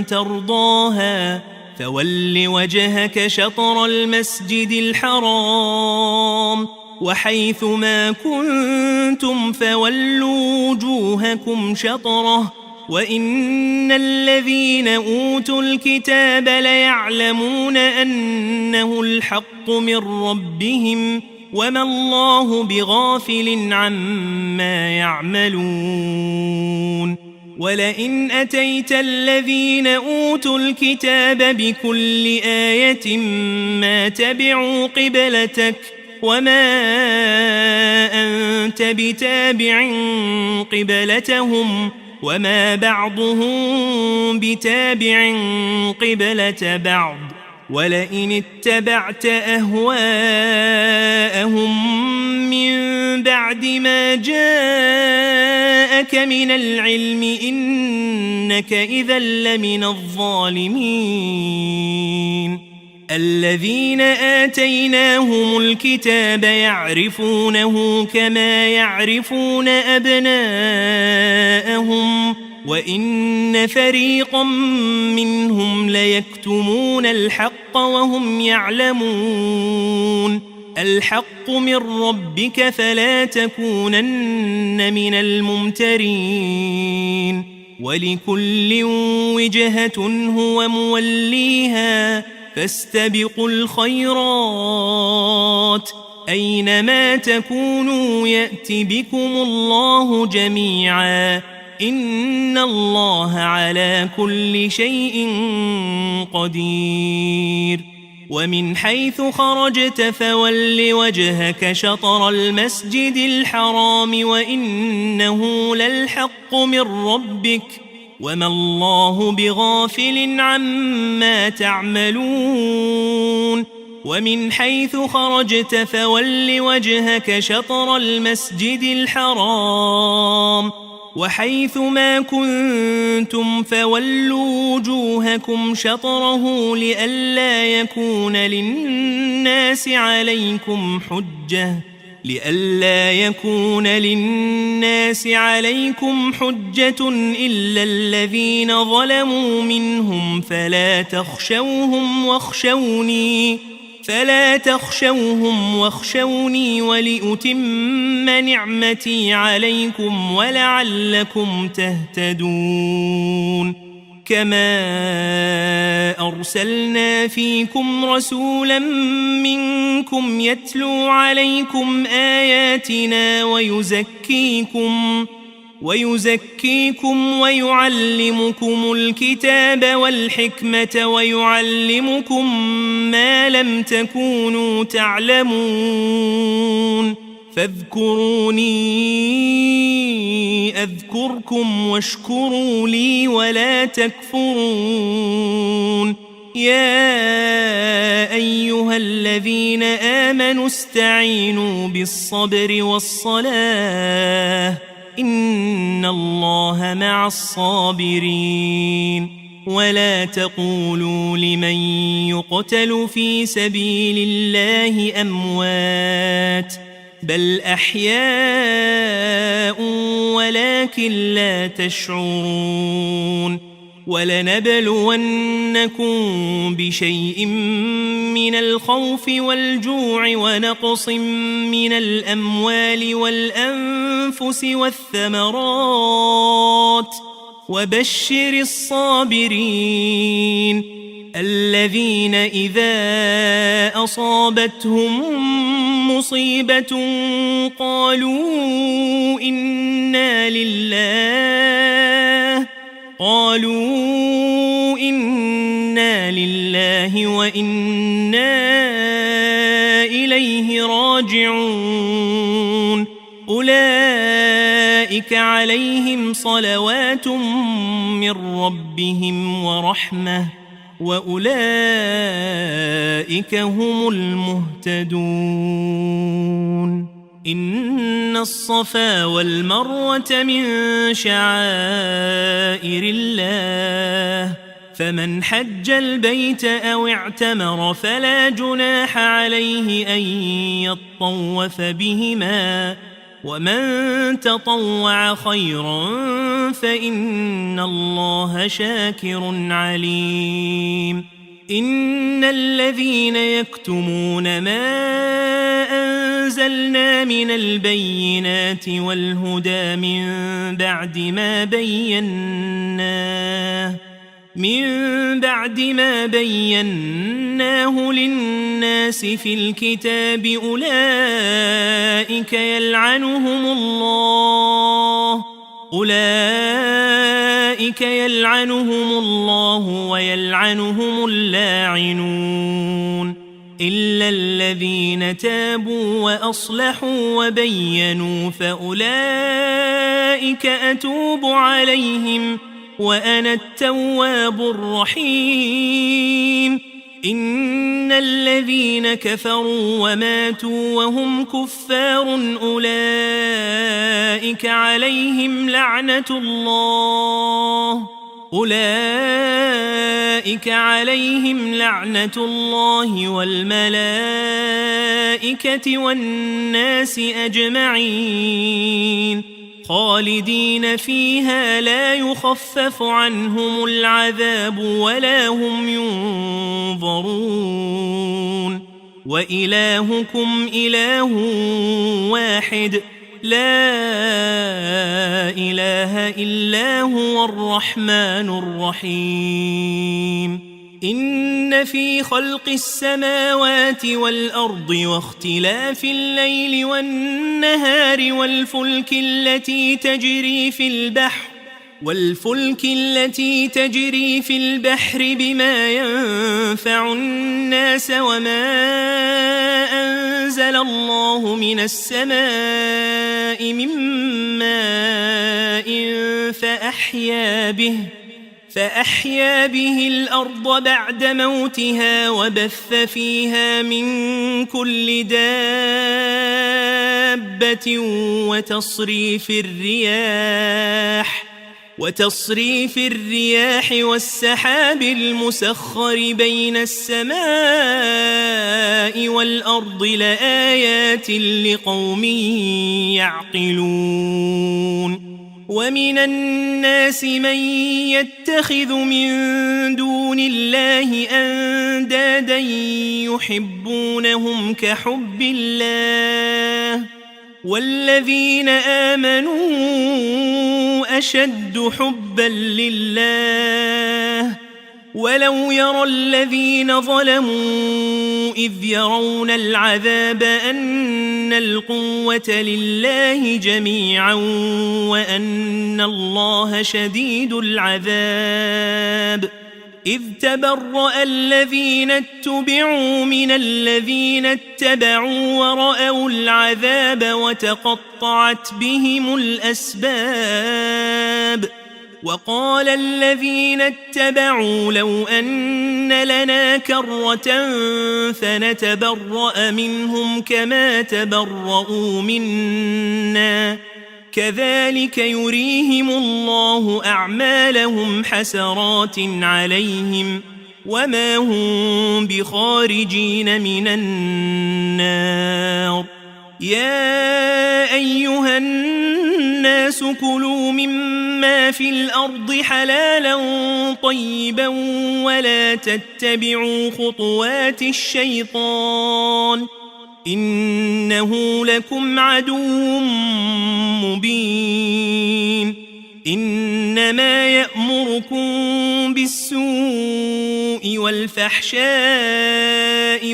ترضاها فول وجهك شطر المسجد الحرام وحيث ما كنتم فولوا وجوهكم شطره وإن الذين أوتوا الكتاب ليعلمون أنه الحق من ربهم وما الله بغافل عما يعملون ولئن أتيت الذين أوتوا الكتاب بكل آية ما تبعوا قبلتك وما أنت بتابع قبلتهم وما بعضهم بتابع قبلة بعض ولئن اتبعت أهواءهم من بعد ما جاءك من العلم إنك إذا لمن الظالمين الذين آتيناهم الكتاب يعرفونه كما يعرفون أبناءهم وإن فريقا منهم ليكتمون الحق وهم يعلمون الحق من ربك فلا تكونن من الممترين ولكل وجهة هو موليها فاستبقوا الخيرات أينما تكونوا يأت بكم الله جميعا إن الله على كل شيء قدير ومن حيث خرجت فول وجهك شطر المسجد الحرام وإنه للحق من ربك وما الله بغافل عما تعملون ومن حيث خرجت فول وجهك شطر المسجد الحرام وحيث ما كنتم فولوا وجوهكم شطره لئلا يكون للناس عليكم حجة إلا الذين ظلموا منهم فلا تخشوهم واخشوني ولأتم نعمتي عليكم ولعلكم تهتدون كما أرسلنا فيكم رسولا منكم يتلو عليكم آياتنا ويزكيكم ويعلمكم الكتاب والحكمة ويعلمكم ما لم تكونوا تعلمون فاذكروني أذكركم واشكروا لي ولا تكفرون يا أيها الذين آمنوا استعينوا بالصبر والصلاة إن الله مع الصابرين ولا تقولوا لمن يقتل في سبيل الله أموات بل أحياء ولكن لا تشعرون ولنبلونكم بشيء من الخوف والجوع ونقص من الأموال والأنفس والثمرات وبشر الصابرين الذين إذا أصابتهم مصيبة قالوا إنا لله وإنا إليه راجعون أولئك عليهم صلوات من ربهم ورحمة وأولئك هم المهتدون إن الصفا والمروة من شعائر الله فمن حج البيت أو اعتمر فلا جناح عليه أن يطوف بهما ومن تطوع خيرا فإن الله شاكر عليم إن الذين يكتمون ما أنزلنا من البينات والهدى من بعد ما بيناه للناس في الكتاب أولئك يلعنهم الله ويلعنهم اللاعنون إلا الذين تابوا وأصلحوا وبينوا فأولئك أتوب عليهم وأنا التواب الرحيم إن الذين كفروا وماتوا وهم كفار أولئك عليهم لعنة الله والملائكة والناس أجمعين خالدين فيها لا يخفف عنهم العذاب ولا هم ينظرون وإلهكم إله واحد لا إله إلا هو الرحمن الرحيم إن في خلق السماوات والأرض واختلاف الليل والنهار والفلك التي تجري في البحر بما ينفع الناس وما أنزل الله من السماء من ماء فأحيا به الأرض بعد موتها وبث فيها من كل دابة وتصريف الرياح والسحاب المسخر بين السماء والأرض لآيات لقوم يعقلون ومن الناس من يتخذ من دون الله أندادا يحبونهم كحب الله والذين آمنوا أشد حبا لله ولو يرى الذين ظلموا إذ يرون العذاب أن القوة لله جميعا وأن الله شديد العذاب إذ تبرأ الذين اتبعوا من الذين اتبعوا ورأوا العذاب وتقطعت بهم الأسباب وقال الذين اتبعوا لو أن لنا كرة فنتبرأ منهم كما تبرؤوا منا كذلك يريهم الله أعمالهم حسرات عليهم وما هم بخارجين من النار يا أيها الناس كلوا مما في الأرض حلالا طيبا ولا تتبعوا خطوات الشيطان إنه لكم عدو مبين إنما يأمركم بالسوء والفحشاء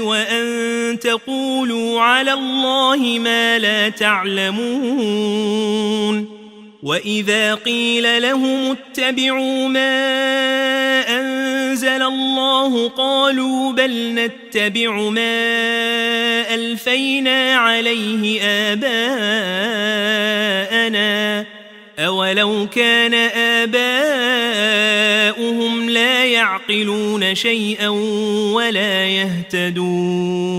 وأن تقولوا على الله ما لا تعلمون وإذا قيل لهم اتبعوا ما أنزل الله قالوا بل نتبع ما ألفينا عليه آباءنا أولو كان آباؤهم لا يعقلون شيئا ولا يهتدون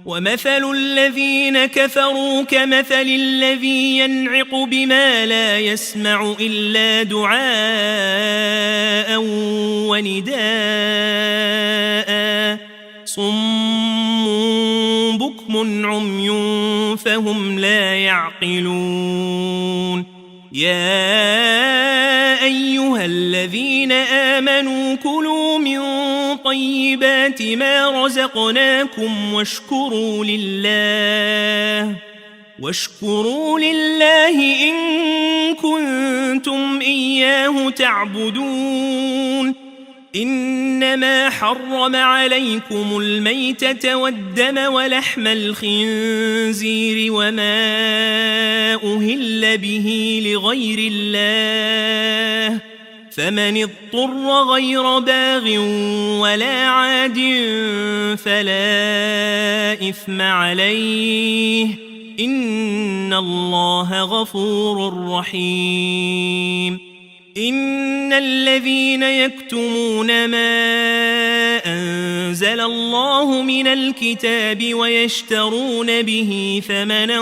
ومثل الذين كفروا كمثل الذي ينعق بما لا يسمع إلا دعاء ونداء صم بكم عمي فهم لا يعقلون يا أيها الذين آمنوا كلوا من طيبات ما رزقناكم واشكروا لله إن كنتم إياه تعبدون إنما حرم عليكم الميتة والدم ولحم الخنزير وما أهل به لغير الله فمن اضطر غير باغ ولا عاد فلا إثم عليه إن الله غفور رحيم إن الذين يكتمون ما أنزل الله من الكتاب ويشترون به ثمنا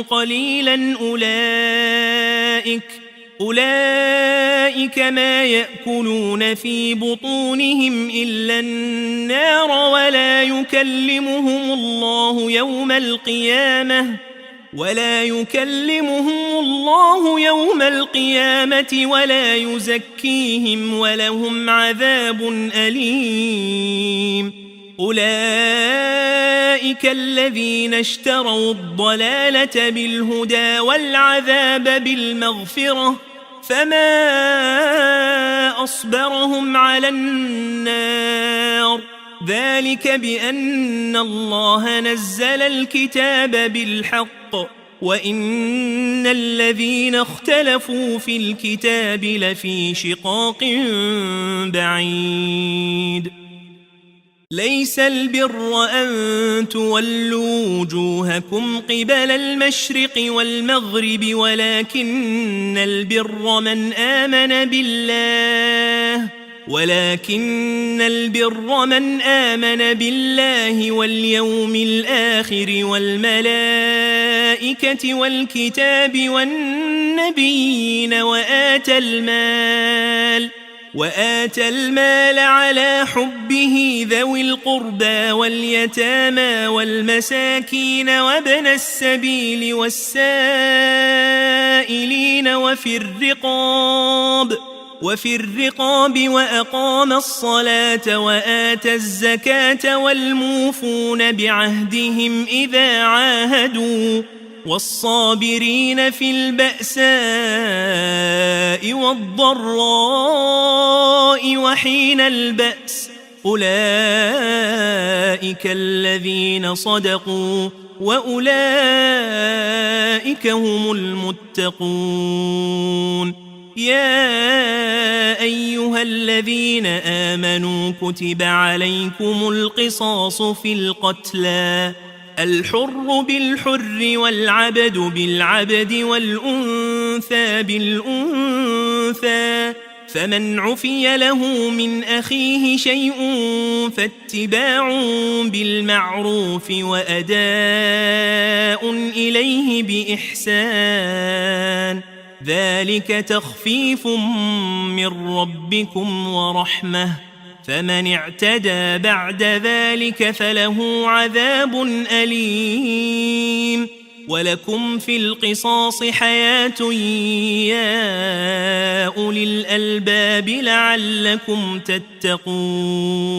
قليلا أولئك ما يأكلون في بطونهم إلا النار ولا يكلمهم الله يوم القيامة ولا يزكيهم ولهم عذاب أليم أولئك الذين اشتروا الضلالة بالهدى والعذاب بالمغفرة فما أصبرهم على النار ذلك بأن الله نزل الكتاب بالحق وإن الذين اختلفوا في الكتاب لفي شقاق بعيد ليس البر أن تولوا وجوهكم قبل المشرق والمغرب ولكن البر من آمن بالله واليوم الآخر والملائكة والكتاب والنبيين وآتى المال على حبه ذوي القربى واليتامى والمساكين وابن السبيل والسائلين وفي الرقاب وأقام الصلاة وآتى الزكاة والموفون بعهدهم إذا عاهدوا والصابرين في البأساء والضراء وحين البأس أولئك الذين صدقوا وأولئك هم المتقون يا أيها الذين آمنوا كتب عليكم القصاص في القتلى الحر بالحر والعبد بالعبد والأنثى بالأنثى، فمن عفي له من أخيه شيء فاتباع بالمعروف وأداء إليه بإحسان، ذلك تخفيف من ربكم ورحمة، فمن اعتدى بعد ذلك فله عذاب أليم. ولكم في القصاص حياة يا أولي الألباب لعلكم تتقون.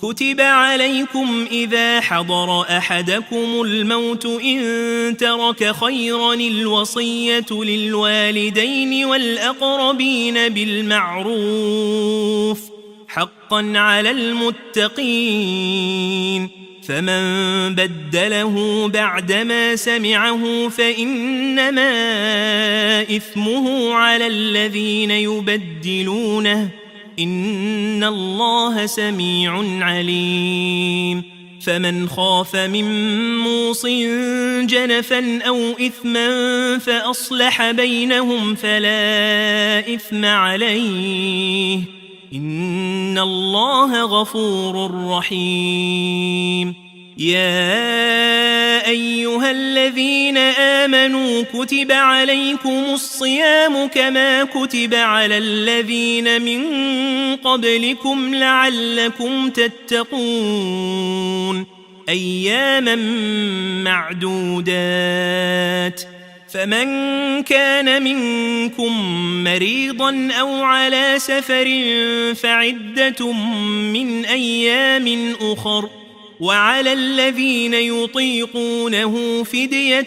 كتب عليكم إذا حضر أحدكم الموت إن ترك خيرا الوصية للوالدين والأقربين بالمعروف حقا على المتقين، فمن بدله بعدما سمعه فإنما إثمه على الذين يبدلونه، إن الله سميع عليم. فمن خاف من موص جنفا أو إثما فأصلح بينهم فلا إثم عليه، إن الله غفور رحيم. يا أيها الذين آمنوا كتب عليكم الصيام كما كتب على الذين من قبلكم لعلكم تتقون، أياما معدودات، فمن كان منكم مريضا أو على سفر فعدة من أيام أخر، وعلى الذين يطيقونه فدية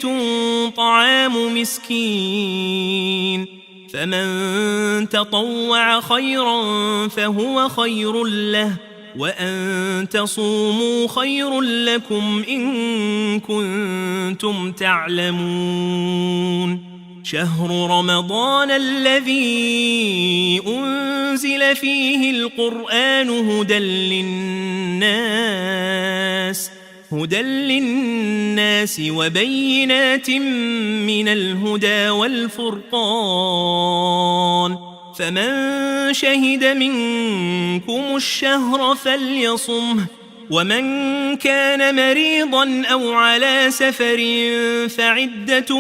طعام مسكين، فمن تطوع خيرا فهو خير له، وأن تصوموا خير لكم إن كنتم تعلمون. شهر رمضان الذي أنزل فيه القرآن هدى للناس وبينات من الهدى والفرقان، فمن شهد منكم الشهر فليصمه، ومن كان مريضا أو على سفر فعدة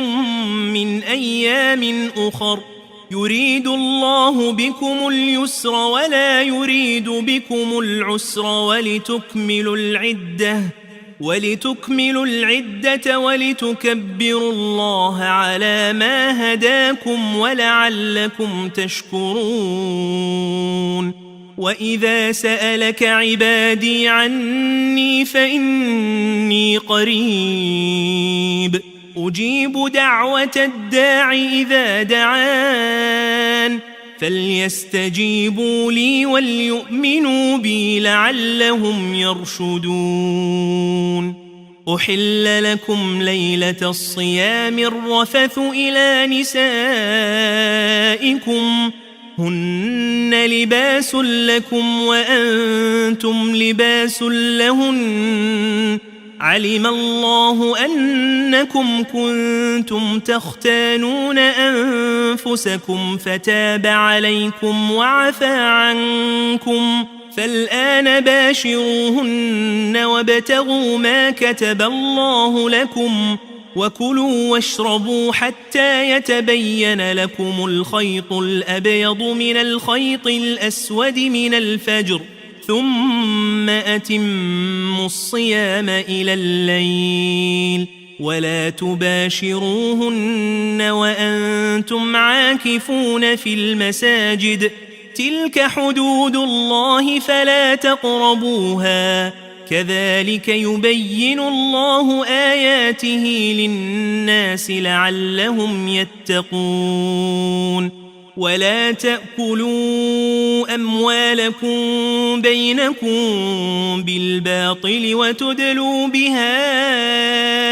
من أيام أخر، يريد الله بكم اليسر ولا يريد بكم العسر ولتكملوا العدة ولتكبروا الله على ما هداكم ولعلكم تشكرون. وإذا سألك عبادي عني فإني قريب أجيب دعوة الداع إذا دعان، فليستجيبوا لي وليؤمنوا بي لعلهم يرشدون. أحل لكم ليلة الصيام الرفث إلى نسائكم هن لباس لكم وأنتم لباس لهن، علم الله أنكم كنتم تختانون أنفسكم فتاب عليكم وعفى عنكم، فالآن باشروهن وابتغوا ما كتب الله لكم، وكلوا واشربوا حتى يتبين لكم الخيط الأبيض من الخيط الأسود من الفجر، ثم أتموا الصيام إلى الليل، ولا تباشروهن وأنتم عاكفون في المساجد، تلك حدود الله فلا تقربوها، كذلك يبين الله آياته للناس لعلهم يتقون. ولا تأكلوا أموالكم بينكم بالباطل وتدلوا بها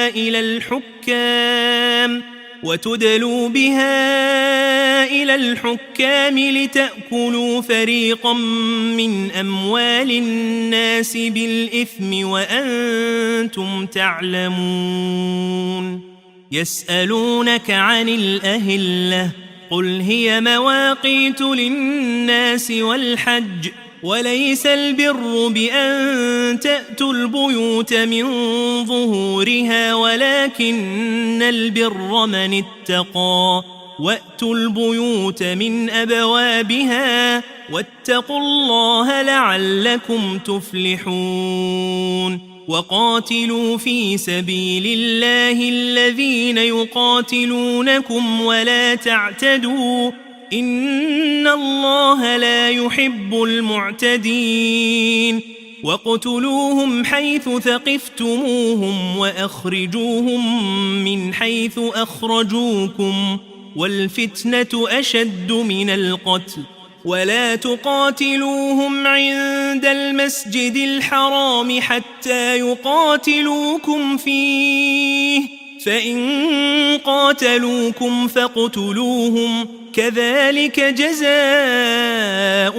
إلى الحكام وتدلوا بها إلى الحكام لتأكلوا فريقا من أموال الناس بالإثم وأنتم تعلمون يسألونك عن الأهلة قل هي مواقيت للناس والحج وليس البر بأن تأتوا البيوت من ظهورها ولكن البر من اتقى وأتوا البيوت من أبوابها واتقوا الله لعلكم تفلحون وقاتلوا في سبيل الله الذين يقاتلونكم ولا تعتدوا إن الله لا يحب المعتدين واقتلوهم حيث ثقفتموهم وأخرجوهم من حيث أخرجوكم والفتنة أشد من القتل ولا تقاتلوهم عند المسجد الحرام حتى يقاتلوكم فيه فإن قاتلوكم فاقتلوهم كذلك جزاء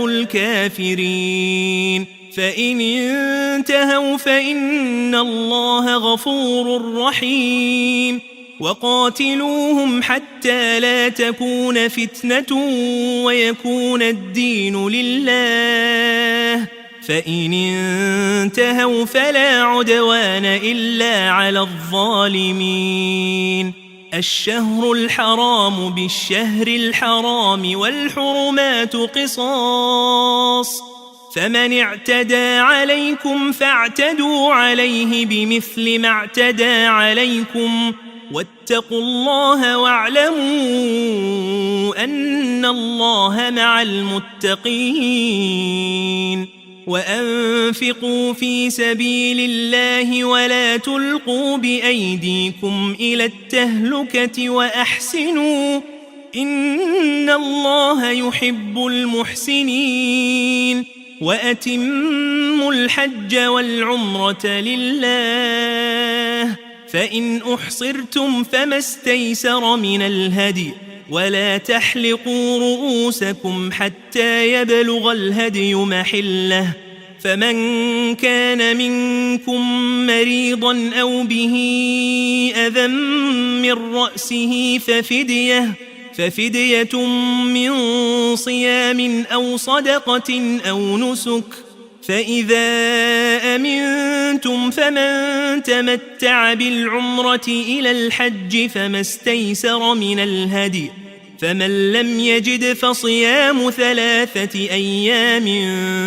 الكافرين فإن انتهوا فإن الله غفور رحيم وقاتلوهم حتى لا تكون فتنة ويكون الدين لله فإن انتهوا فلا عدوان إلا على الظالمين الشهر الحرام بالشهر الحرام والحرمات قصاص فمن اعتدى عليكم فاعتدوا عليه بمثل ما اعتدى عليكم واتقوا الله واعلموا أن الله مع المتقين وأنفقوا في سبيل الله ولا تلقوا بأيديكم إلى التهلكة وأحسنوا إن الله يحب المحسنين وأتموا الحج والعمرة لله فإن أحصرتم فما استيسر من الهدي ولا تحلقوا رؤوسكم حتى يبلغ الهدي محله فمن كان منكم مريضا أو به أذى من رأسه ففدية من صيام أو صدقة أو نسك فإذا أمنتم فمن تمتع بالعمرة إلى الحج فما استيسر من الهدي فمن لم يجد فصيام 3 أيام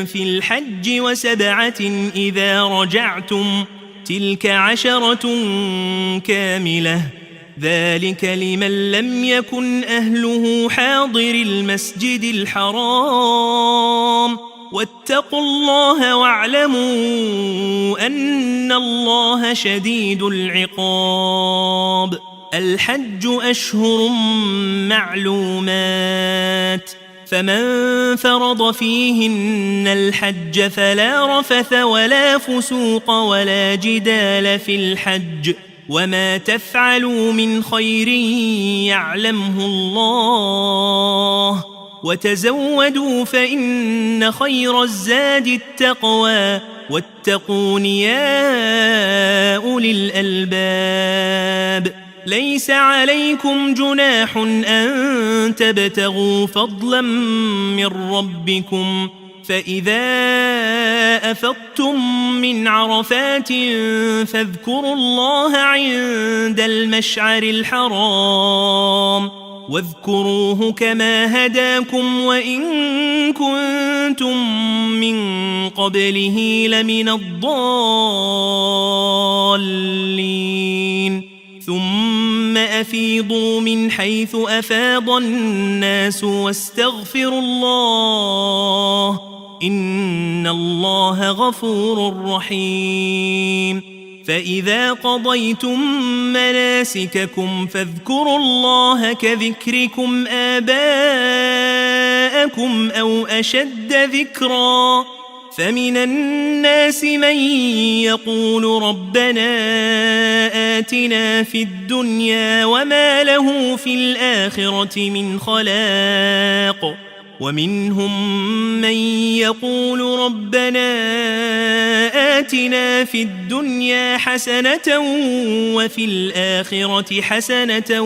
في الحج و7 إذا رجعتم تلك 10 كاملة ذلك لمن لم يكن أهله حاضر المسجد الحرام واتقوا الله واعلموا أن الله شديد العقاب الحج أشهر معلومات فمن فرض فيهن الحج فلا رفث ولا فسوق ولا جدال في الحج وما تفعلوا من خير يعلمه الله وتزودوا فإن خير الزاد التقوى واتقون يا أولي الألباب ليس عليكم جناح أن تبتغوا فضلا من ربكم فإذا أفضتم من عرفات فاذكروا الله عند المشعر الحرام واذكروه كما هداكم وإن كنتم من قبله لمن الضالين ثم أفيضوا من حيث أفاض الناس واستغفروا الله إن الله غفور رحيم فإذا قضيتم مناسككم فاذكروا الله كذكركم آباءكم أو أشد ذكرا فمن الناس من يقول ربنا آتنا في الدنيا وما له في الآخرة من خلاق ومنهم من يقول ربنا آتنا في الدنيا حسنة وفي الآخرة حسنة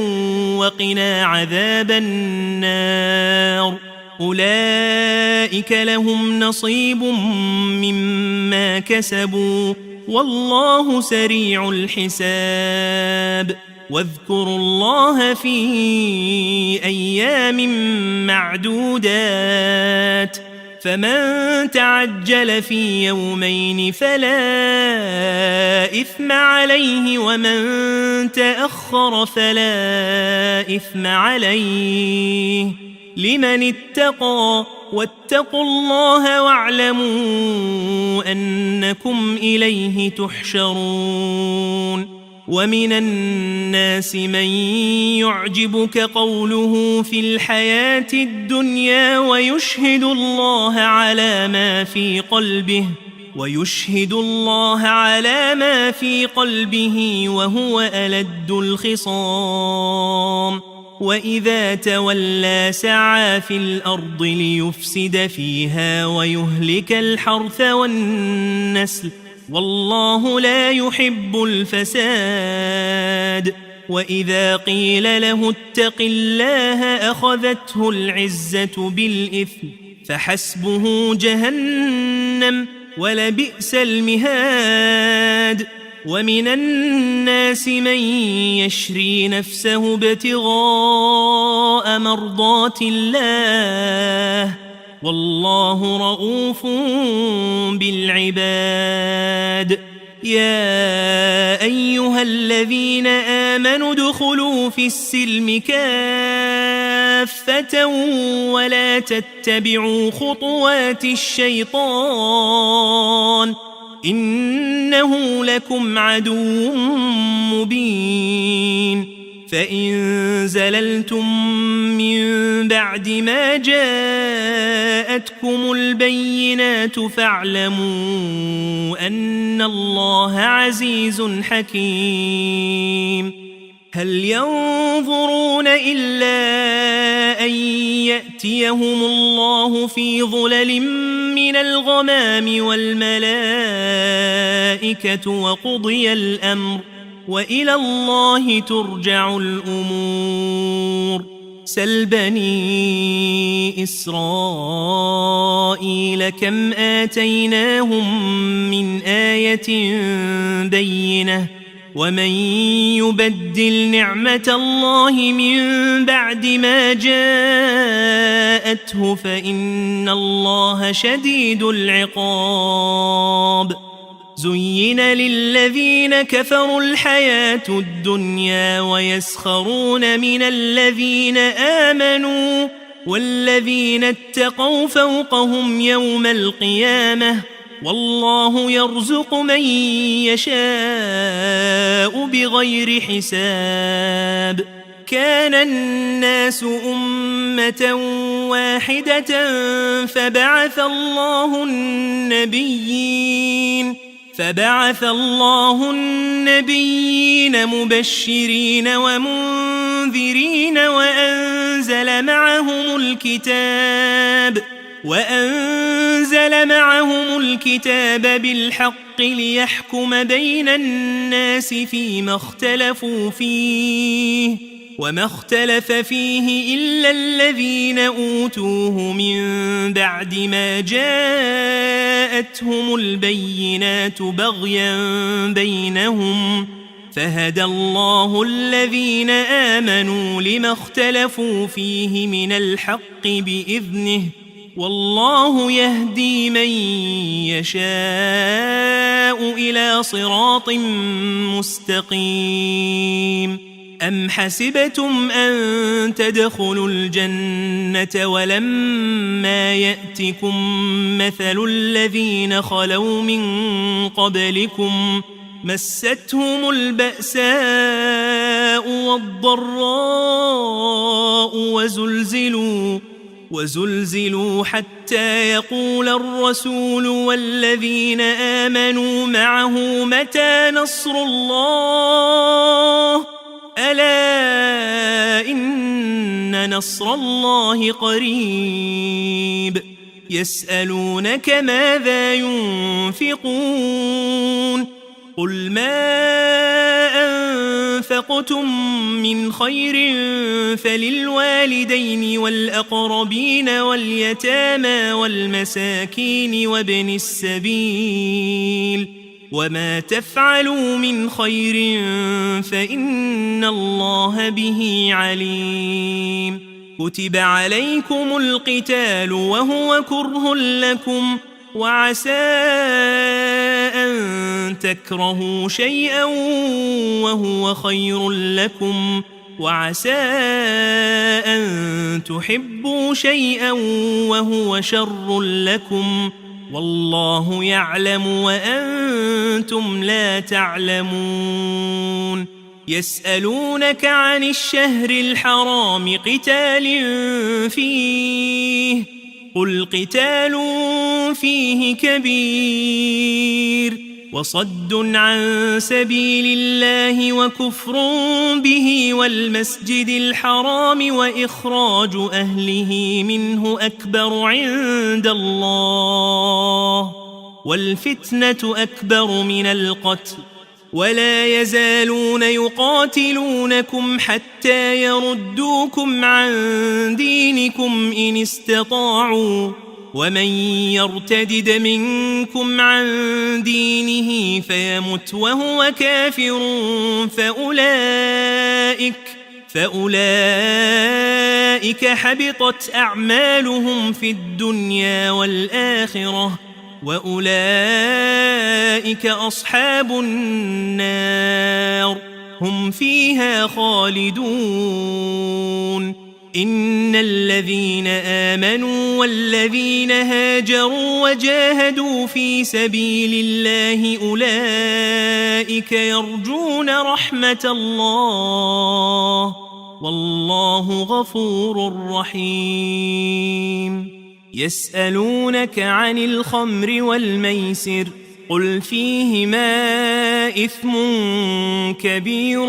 وقنا عذاب النار أولئك لهم نصيب مما كسبوا والله سريع الحساب واذكروا الله في أيام معدودات فمن تعجل في يومين فلا إثم عليه ومن تأخر فلا إثم عليه لمن اتقى واتقوا الله واعلموا أنكم إليه تحشرون ومن الناس من يعجبك قوله في الحياة الدنيا ويشهد الله على ما في قلبه وهو ألد الخصام وإذا تولى سعى في الأرض ليفسد فيها ويهلك الحرث والنسل والله لا يحب الفساد وإذا قيل له اتق الله أخذته العزة بالإثم فحسبه جهنم ولبئس المهاد ومن الناس من يشري نفسه ابتغاء مرضات الله والله رؤوف بالعباد يا أيها الذين آمنوا ادخلوا في السلم كافة ولا تتبعوا خطوات الشيطان إنه لكم عدو مبين فإن زللتم من بعد ما جاءتكم البينات فاعلموا أن الله عزيز حكيم هل ينظرون إلا أن يأتيهم الله في ظلل من الغمام والملائكة وقضي الأمر وإلى الله ترجع الأمور سل بني إسرائيل كم آتيناهم من آية بينة ومن يبدل نعمة الله من بعد ما جاءته فإن الله شديد العقاب زين للذين كفروا الحياة الدنيا ويسخرون من الذين آمنوا والذين اتقوا فوقهم يوم القيامة والله يرزق من يشاء بغير حساب كان الناس أمة واحدة فبعث الله النبيين مبشرين ومنذرين وأنزل معهم الكتاب بالحق ليحكم بين الناس فيما اختلفوا فيه وما اختلف فيه إلا الذين أوتوه من بعد ما جاءتهم البينات بغيا بينهم فهدى الله الذين آمنوا لما اختلفوا فيه من الحق بإذنه والله يهدي من يشاء إلى صراط مستقيم أم حسبتم أن تدخلوا الجنة ولما يأتكم مثل الذين خلوا من قبلكم مستهم البأساء والضراء وزلزلوا حتى حتى يقول الرسول والذين آمنوا معه متى نصر الله ألا إن نصر الله قريب يسألونك ماذا ينفقون قل ما أنفقتم من خير فللوالدين والأقربين واليتامى والمساكين وابن السبيل وما تفعلوا من خير فإن الله به عليم كتب عليكم القتال وهو كره لكم وعسى أن تكرهوا شيئا وهو خير لكم وعسى أن تحبوا شيئا وهو شر لكم والله يعلم وأنتم لا تعلمون يسألونك عن الشهر الحرام قتال فيه قل قتال فيه كبير وصد عن سبيل الله وكفر به والمسجد الحرام وإخراج أهله منه أكبر عند الله والفتنة أكبر من القتل ولا يزالون يقاتلونكم حتى يردوكم عن دينكم إن استطاعوا ومن يرتدد منكم عن دينه فيمت وهو كافر فأولئك حبطت أعمالهم في الدنيا والآخرة وأولئك أصحاب النار هم فيها خالدون إن الذين آمنوا والذين هاجروا وجاهدوا في سبيل الله أولئك يرجون رحمة الله والله غفور رحيم يسألونك عن الخمر والميسر قل فيهما إثم كبير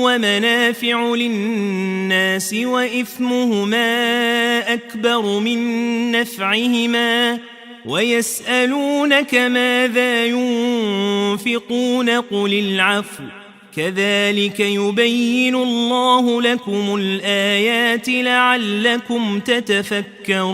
ومنافع للناس وإثمهما أكبر من نفعهما ويسألونك ماذا ينفقون قل العفو كذلك يبين الله لكم الآيات لعلكم تتفكرون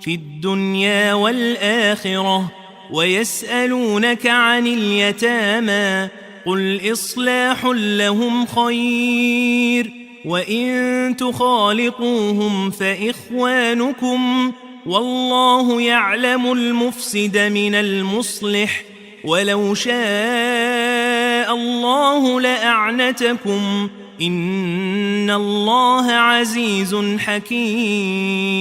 في الدنيا والآخرة ويسألونك عن اليتامى قل إصلاح لهم خير وإن تخالطوهم فإخوانكم والله يعلم المفسد من المصلح ولو شاء الله لأعنتكم إن الله عزيز حكيم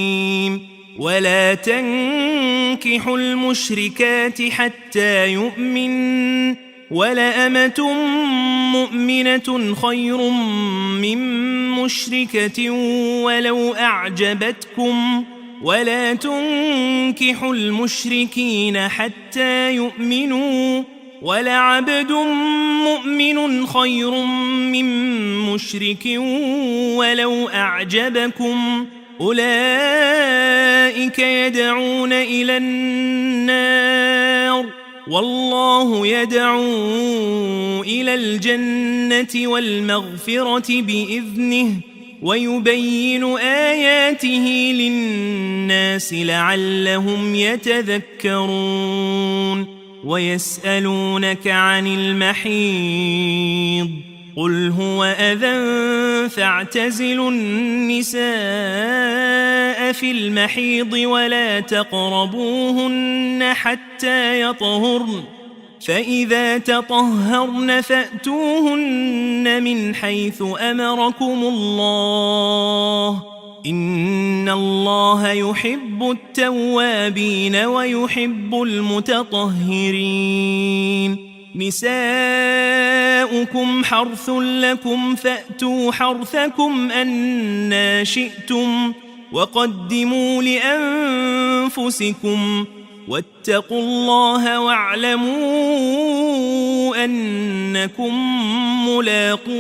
ولا تنكحوا المشركات حتى يؤمن ولأمة مؤمنة خير من مشركة ولو أعجبتكم ولا تنكحوا المشركين حتى يؤمنوا ولعبد مؤمن خير من مشرك ولو أعجبكم أولئك يدعون إلى النار والله يدعو إلى الجنة والمغفرة بإذنه ويبين آياته للناس لعلهم يتذكرون ويسألونك عن المحيض قل هو أذى فاعتزلوا النساء في المحيض ولا تقربوهن حتى يطهرن فإذا تطهرن فأتوهن من حيث أمركم الله إن الله يحب التوابين ويحب المتطهرين نساؤكم حرث لكم فأتوا حرثكم أنى شئتم وقدموا لأنفسكم واتقوا الله واعلموا أنكم ملاقوه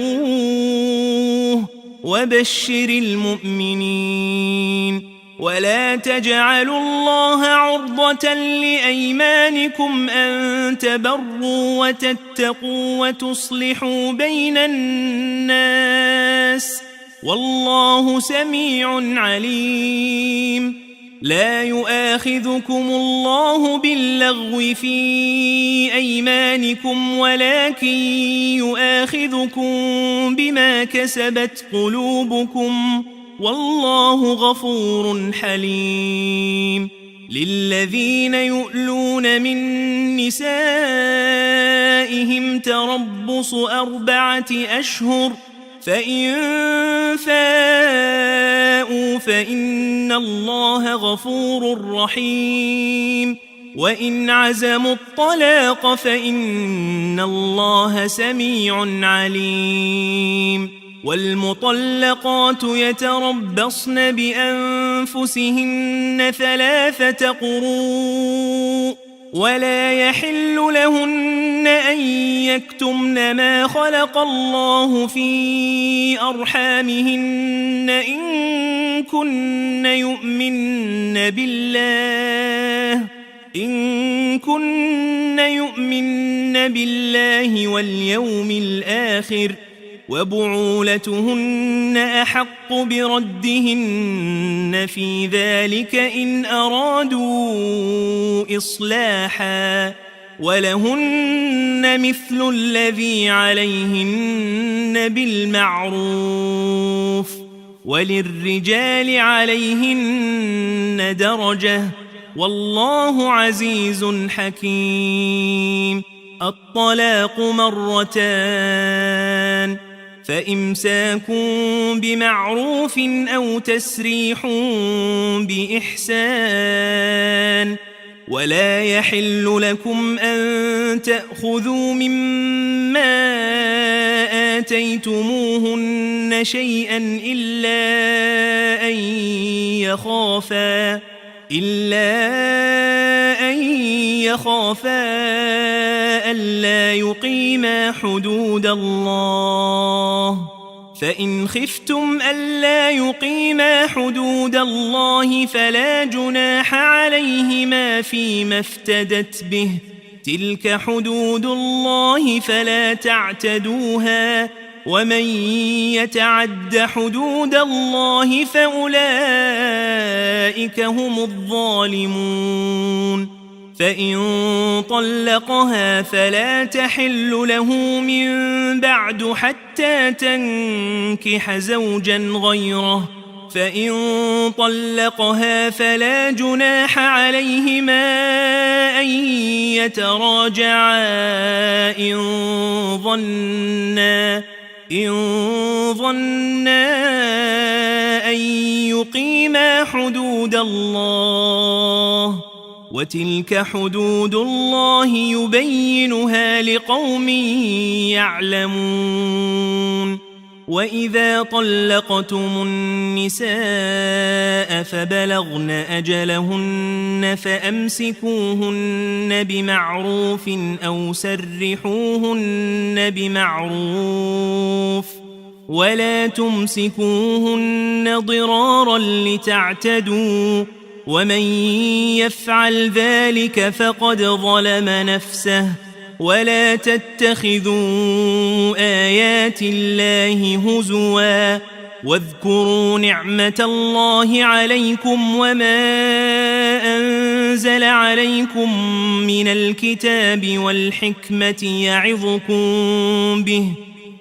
وبشر المؤمنين ولا تجعلوا الله عرضة لأيمانكم أن تبروا وتتقوا وتصلحوا بين الناس والله سميع عليم لا يؤاخذكم الله باللغو في أيمانكم ولكن يؤاخذكم بما كسبت قلوبكم والله غفور حليم للذين يؤلون من نسائهم تربص 4 أشهر فإن فاءوا فإن الله غفور رحيم وإن عزموا الطلاق فإن الله سميع عليم والمطلقات يتربصن بأنفسهن 3 قروء ولا يحل لهن أن يكتمن ما خلق الله في أرحامهن إن كن يؤمن بالله واليوم الآخر وبعولتهن أحق بردهن في ذلك إن أرادوا إصلاحا ولهن مثل الذي عليهن بالمعروف وللرجال عليهن درجة والله عزيز حكيم الطلاق 2 فإمساك بمعروف أو تسريح بإحسان ولا يحل لكم أن تأخذوا مما آتيتموهن شيئا إلا أن يخافا ألا يقيما حدود الله فإن خفتم ألا يقيما حدود الله فلا جناح عليهما فيما افتدت به تلك حدود الله فلا تعتدوها ومن يتعد حدود الله فأولئك هم الظالمون فإن طلقها فلا تحل له من بعد حتى تنكح زوجا غيره فإن طلقها فلا جناح عليهما أن يتراجعا إن ظنا أن يقيما حدود الله وتلك حدود الله يبينها لقوم يعلمون وإذا طلقتم النساء فبلغن أجلهن فأمسكوهن بمعروف أو سرحوهن بمعروف ولا تمسكوهن ضرارا لتعتدوا ومن يفعل ذلك فقد ظلم نفسه ولا تتخذوا آيات الله هزوا واذكروا نعمة الله عليكم وما أنزل عليكم من الكتاب والحكمة يعظكم به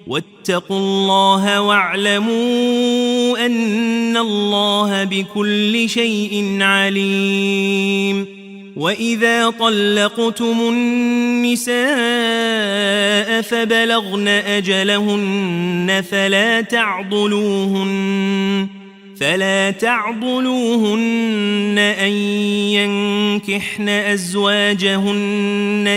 واتقوا الله واعلموا أن الله بكل شيء عليم وإذا طلقتم النساء فبلغن أجلهن فلا تعضلوهن أن ينكحن أزواجهن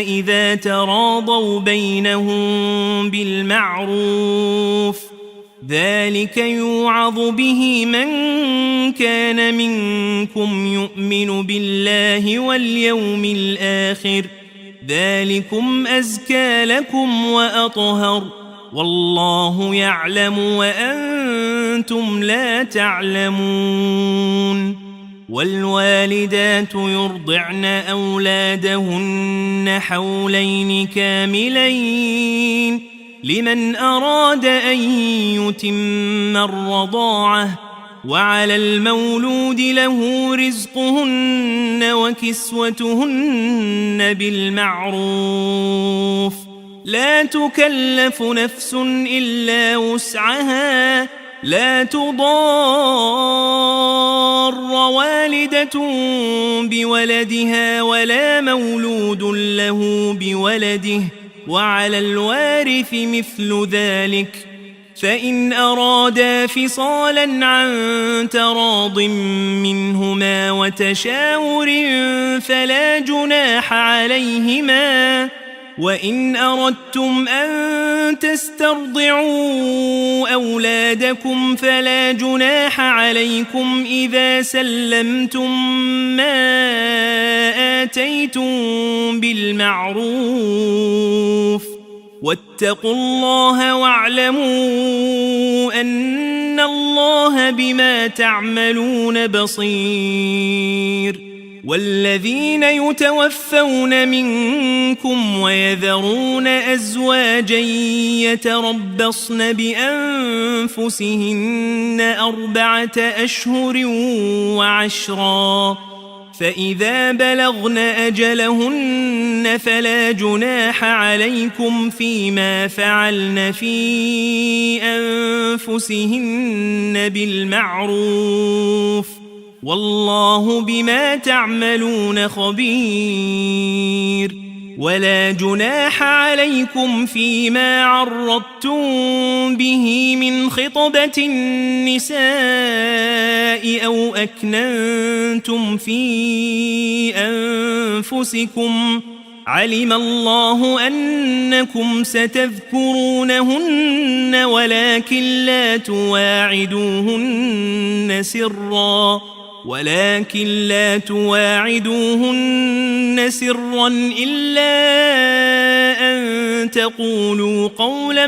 ذلك يوعظ به من كان منكم يؤمن بالله واليوم الآخر ذلكم أزكى لكم وأطهر والله يعلم وأنتم لا تعلمون والوالدات يرضعن أولادهن حولين كاملين لمن أراد أن يتم الرضاعة وعلى المولود له رزقهن وكسوتهن بالمعروف لا تكلف نفس إلا وسعها لا تضار والدة بولدها ولا مولود له بولده وعلى الوارث مثل ذلك فإن أرادا فصالا عن تراض منهما وتشاور فلا جناح عليهما وإن أردتم أن تسترضعوا أولادكم فلا جناح عليكم إذا سلمتم ما آتيتم بالمعروف واتقوا الله واعلموا أن الله بما تعملون بصير والذين يتوفون منكم ويذرون أزواجا يتربصن بأنفسهن 4 أشهر وعشرا فإذا بلغن أجلهن فلا جناح عليكم فيما فعلن في أنفسهن بالمعروف والله بما تعملون خبير ولا جناح عليكم فيما عرضتم به من خطبة النساء أو أكننتم في أنفسكم علم الله أنكم ستذكرونهن ولكن لا تواعدوهن سرا إلا أن تقولوا قولا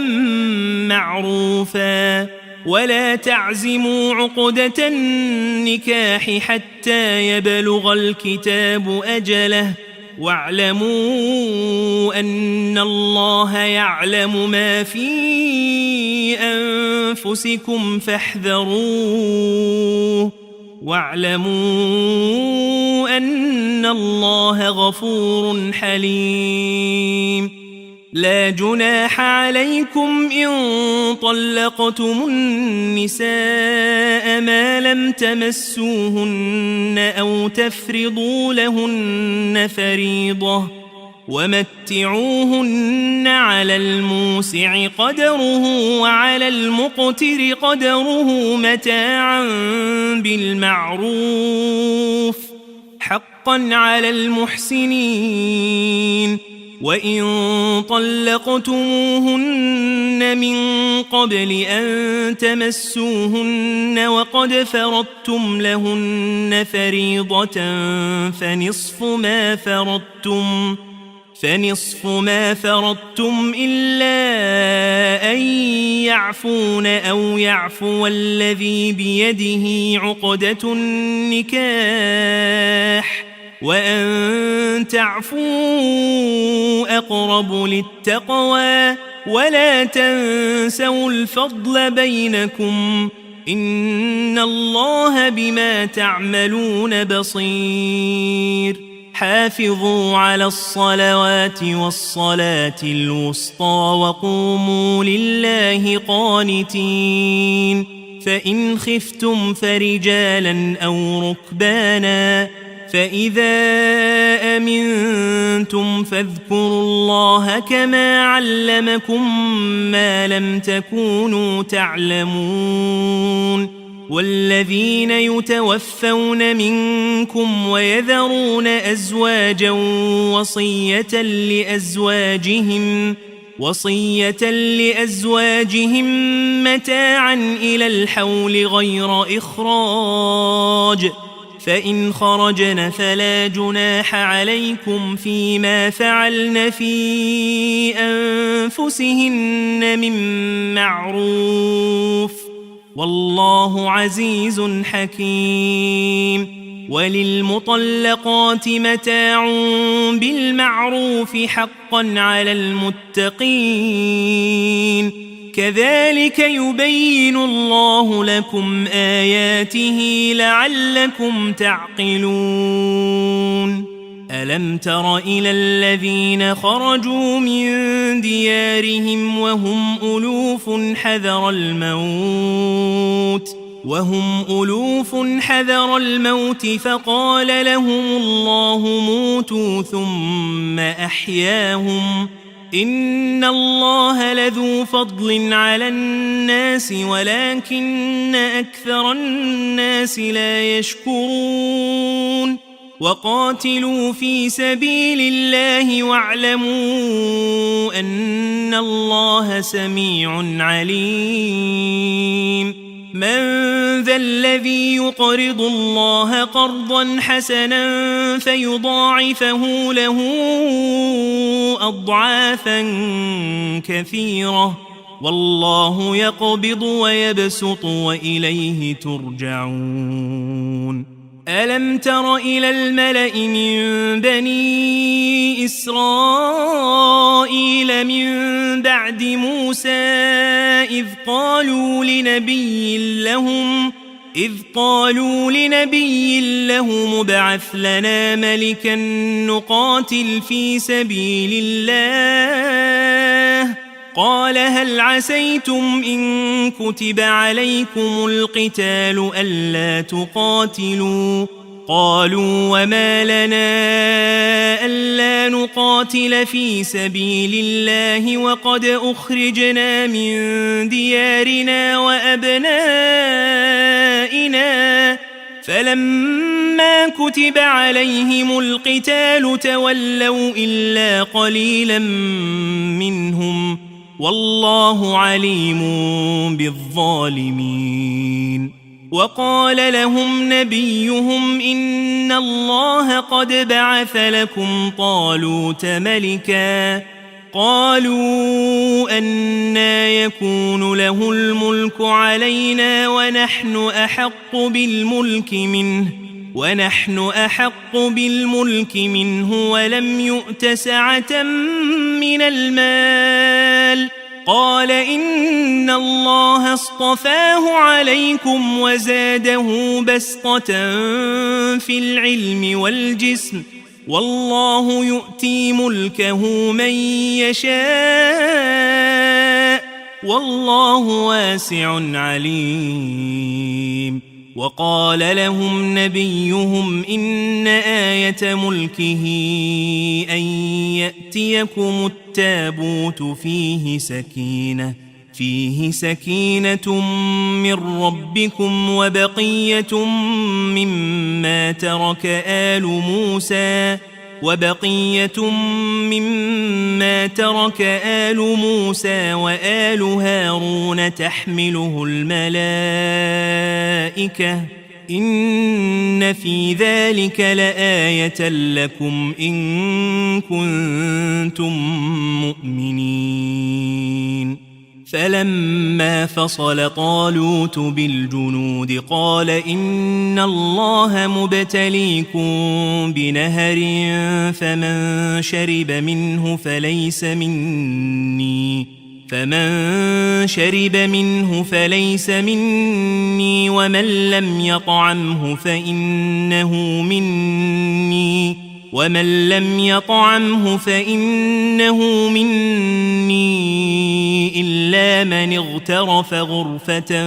معروفا ولا تعزموا عقدة النكاح حتى يبلغ الكتاب أجله واعلموا أن الله يعلم ما في أنفسكم فاحذروه واعلموا أن الله غفور حليم لا جناح عليكم إن طلقتم النساء ما لم تمسوهن أو تفرضوا لهن فريضة ومتعوهن على الموسع قدره وعلى المقتر قدره متاعا بالمعروف حقا على المحسنين وإن طلقتموهن من قبل أن تمسوهن وقد فرضتم لهن فريضة فنصف ما فرضتم إلا أن يعفون أو يعفو الذي بيده عقدة النكاح وأن تعفوا أقرب للتقوى ولا تنسوا الفضل بينكم إن الله بما تعملون بصير حافظوا على الصلوات والصلاة الوسطى وقوموا لله قانتين فإن خفتم فرجالا أو ركبانا فإذا أمنتم فاذكروا الله كما علمكم ما لم تكونوا تعلمون والذين يتوفون منكم ويذرون أزواجا وصية وصية لأزواجهم متاعا إلى الحول غير إخراج، فإن خرجن فلا جناح عليكم فيما فعلن في أنفسهن من معروف، والله عزيز حكيم. وللمطلقات متاع بالمعروف حقا على المتقين، كذلك يبين الله لكم آياته لعلكم تعقلون. ألم تر إلى الذين خرجوا من ديارهم وهم ألوف حذر الموت فقال لهم الله موتوا ثم أحياهم، إن الله لذو فضل على الناس ولكن أكثر الناس لا يشكرون. وقاتلوا في سبيل الله واعلموا أن الله سميع عليم. من ذا الذي يقرض الله قرضا حسنا فيضاعفه له أضعافا كثيرة، والله يقبض ويبسط وإليه ترجعون. ألم تر إلى الملأ من بني إسرائيل من بعد موسى إذ قالوا لنبي له ابعث لنا ملكا نقاتل في سبيل الله، قال هل عسيتم إن كتب عليكم القتال ألا تقاتلوا؟ قالوا وما لنا ألا نقاتل في سبيل الله وقد أخرجنا من ديارنا وأبنائنا، فلما كتب عليهم القتال تولوا إلا قليلا منهم، والله عليم بالظالمين. وقال لهم نبيهم إن الله قد بعث لكم طالوت ملكا، قالوا أنى يكون له الملك علينا ونحن أحق بالملك منه ولم يؤت سعة من المال، قال إن الله اصطفاه عليكم وزاده بسطة في العلم والجسم، والله يؤتي ملكه من يشاء والله واسع عليم. وقال لهم نبيهم إن آية ملكه أن يأتيكم التابوت فيه سكينة من ربكم وبقية مما ترك آل موسى وآل هارون تحمله الملائكة، إن في ذلك لآية لكم إن كنتم مؤمنين. فلما فصل طالوت بالجنود قال إن الله مبتليكم بنهر فمن شرب منه فليس مني ومن لم يطعمه فإنه مني إلا من اغترف غرفة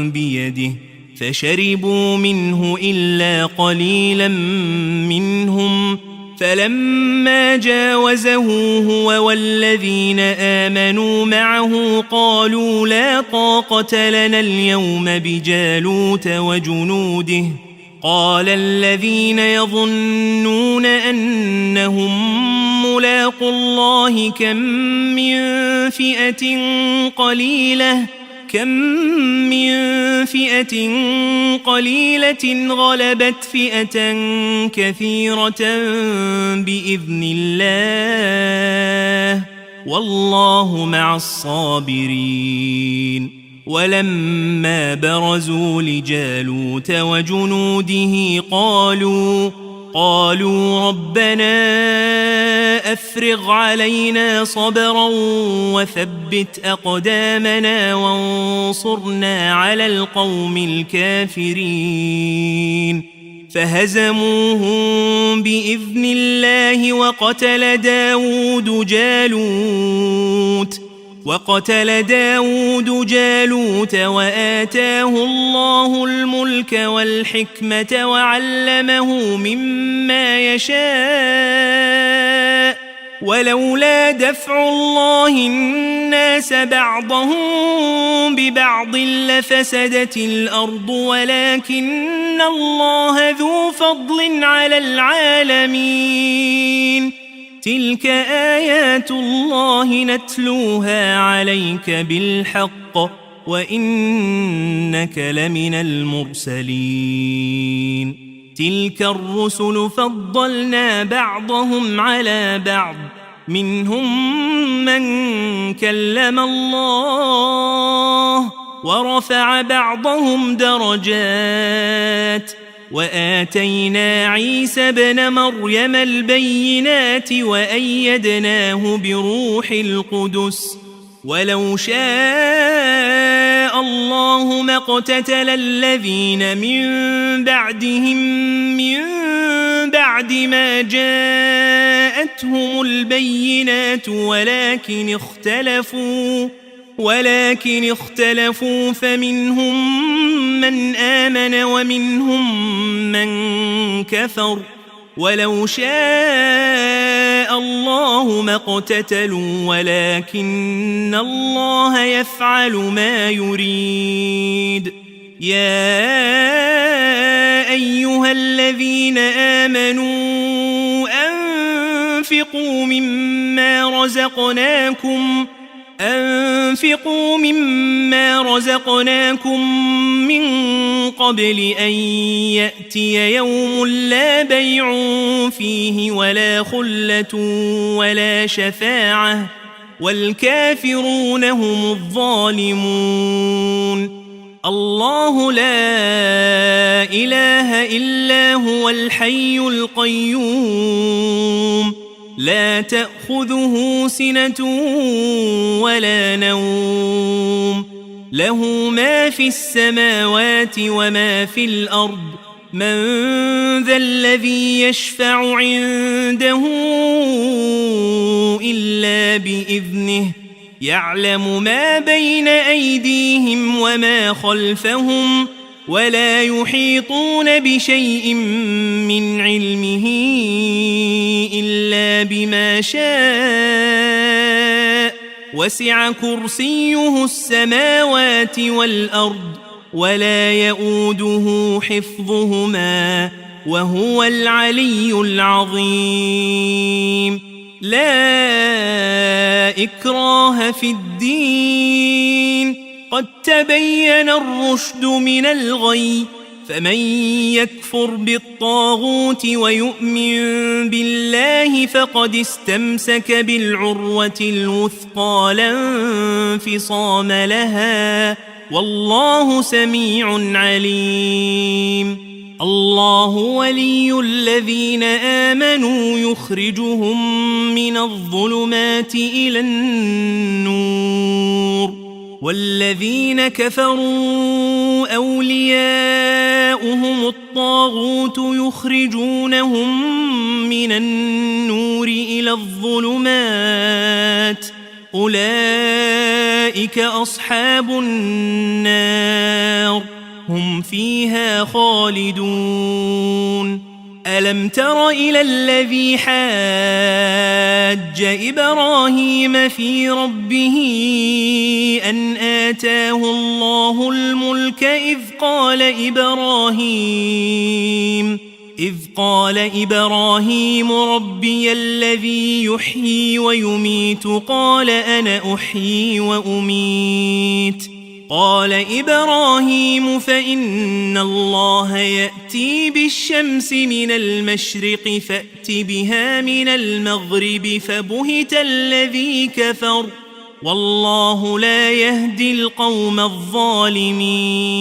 بيده، فشربوا منه إلا قليلا منهم، فلما جاوزه هو والذين آمنوا معه قالوا لا طاقة لنا اليوم بجالوت وجنوده، قال الذين يظنون أنهم ملاقوا الله كم من فئة قليلة غلبت فئة كثيرة بإذن الله والله مع الصابرين. ولما برزوا لجالوت وجنوده قالوا ربنا أفرغ علينا صبرا وثبت أقدامنا وانصرنا على القوم الكافرين. فهزموهم بإذن الله وقتل داود جالوت وآتاه الله الملك والحكمة وعلمه مما يشاء ولولا دفع الله الناس بعضهم ببعض لفسدت الأرض ولكن الله ذو فضل على العالمين. تلك آيات الله نتلوها عليك بالحق وإنك لمن المرسلين. تلك الرسل فضلنا بعضهم على بعض منهم من كلم الله ورفع بعضهم درجات وآتينا عيسى ابن مريم البينات وأيدناه بروح القدس. ولو شاء الله ما اقتتل الذين من بعدهم من بعد ما جاءتهم البينات ولكن اختلفوا فمنهم من آمن ومنهم من كفر. ولو شاء الله ما اقتتلوا ولكن الله يفعل ما يريد. يا أيها الذين آمنوا أنفقوا مما رزقناكم من قبل أن يأتي يوم لا بيع فيه ولا خلة ولا شفاعة والكافرون هم الظالمون. الله لا إله إلا هو الحي القيوم لا تأخذه سنة ولا نوم له ما في السماوات وما في الأرض. من ذا الذي يشفع عنده إلا بإذنه يعلم ما بين أيديهم وما خلفهم ولا يحيطون بشيء من علمه إلا بما شاء وسع كرسيه السماوات والأرض ولا يؤوده حفظهما وهو العلي العظيم. لا إكراه في الدين قد تبين الرشد من الغي فمن يكفر بالطاغوت ويؤمن بالله فقد استمسك بالعروة الوثقى لا انفصام لها والله سميع عليم. الله ولي الذين آمنوا يخرجهم من الظلمات إلى النور والذين كفروا أولياؤهم الطاغوت يخرجونهم من النور إلى الظلمات أولئك أصحاب النار هم فيها خالدون. ألم تر إلى الذي حاج إبراهيم في ربه أن آتاه الله الملك إذ إذ قال إبراهيم ربي الذي يحيي ويميت قال أنا أحيي وأميت قال إبراهيم فإن الله يأتي بالشمس من المشرق فأت بها من المغرب فبهت الذي كفر والله لا يهدي القوم الظالمين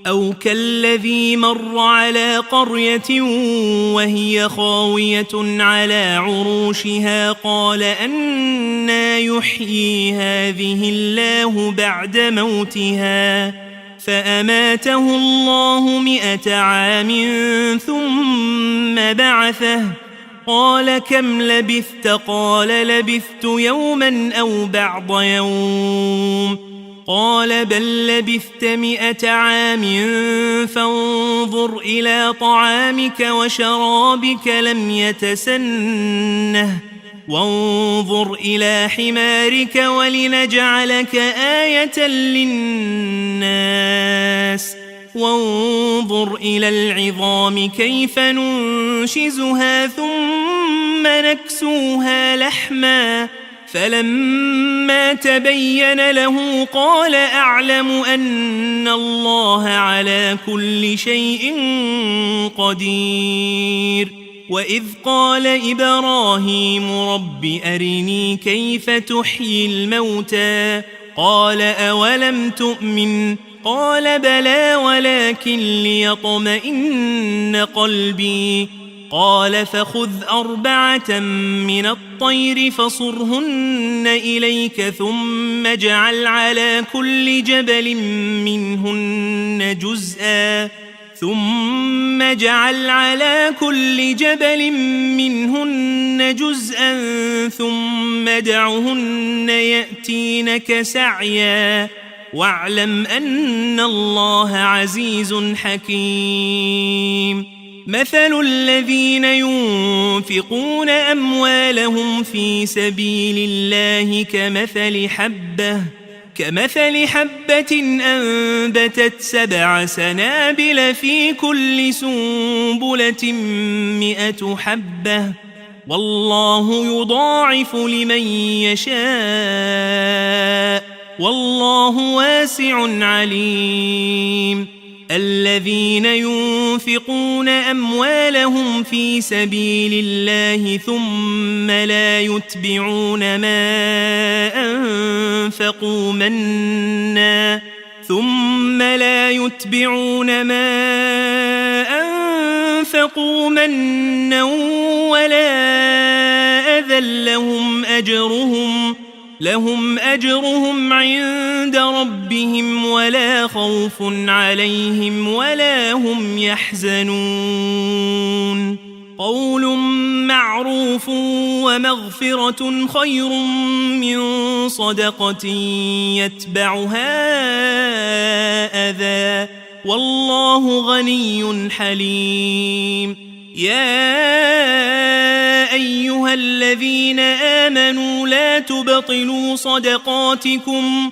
أو كالذي مر على قرية وهي خاوية على عروشها قال أنى يحيي هذه الله بعد موتها فأماته الله 100 عام ثم بعثه قال كم لبثت قال لبثت يوما أو بعض يوم قال بل لبثت 100 عام فانظر إلى طعامك وشرابك لم يتسنه وانظر إلى حمارك ولنجعلك آية للناس وانظر إلى العظام كيف ننشزها ثم نكسوها لحما فلما تبين له قال أعلم أن الله على كل شيء قدير وإذ قال إبراهيم رب أرني كيف تحيي الموتى قال أولم تؤمن قال بلى ولكن ليطمئن قلبي قال فخذ 4 من الطير فصرهن إليك ثم اجعل على كل جبل منهن جزءا ثم ادعهن يأتينك سعيا واعلم أن الله عزيز حكيم مثل الذين ينفقون أموالهم في سبيل الله كمثل حبة أنبتت 7 سنابل في كل سنبلة 100 حبة والله يضاعف لمن يشاء والله واسع عليم الذين ينفقون أموالهم في سبيل الله ثم لا يتبعون ما أنفقوا منا ولا أذى لهم أجرهم عند ربهم ولا خوف عليهم ولا هم يحزنون قول معروف ومغفرة خير من صدقة يتبعها أذى والله غني حليم يا أيها الذين آمنوا لا تبطلوا صدقاتكم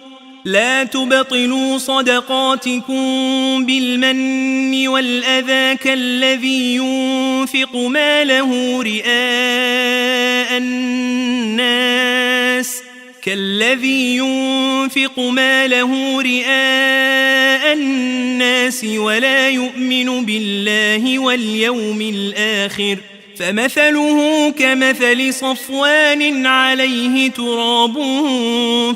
بالمن والأذى كالذي ينفق ماله رئاء الناس ولا يؤمن بالله واليوم الآخر فمثله كمثل صفوان عليه تراب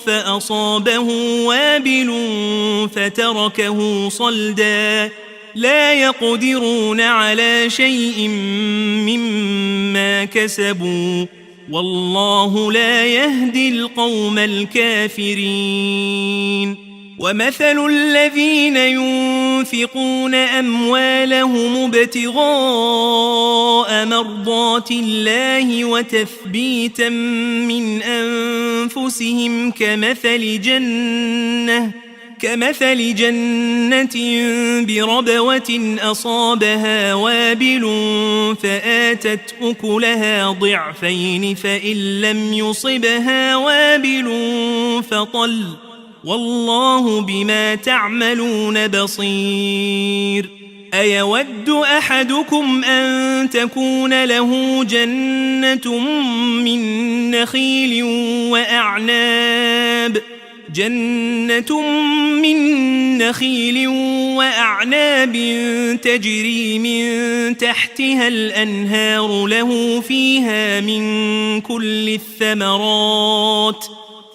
فأصابه وابل فتركه صلدا لا يقدرون على شيء مما كسبوا والله لا يهدي القوم الكافرين ومثل الذين ينفقون أموالهم ابتغاء مرضات الله وتثبيتا من أنفسهم كمثل جنة بربوة أصابها وابل فآتت أكلها ضعفين فإن لم يصبها وابل فطل والله بما تعملون بصير أيود أحدكم أن تكون له جنة من نخيل وأعناب تجري من تحتها الأنهار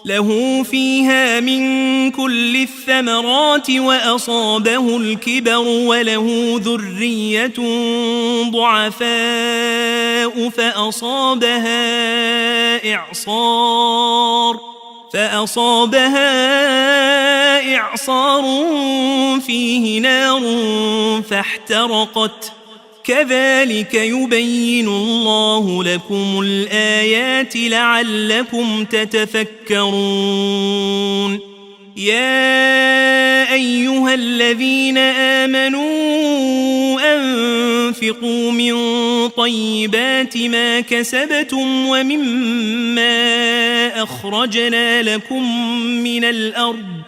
له فيها من كل الثمرات وأصابه الكبر وله ذرية ضعفاء فأصابها إعصار فيه نار فاحترقت كذلك يبين الله لكم الآيات لعلكم تتفكرون يا أيها الذين آمنوا أنفقوا من طيبات ما كسبتم ومما أخرجنا لكم من الأرض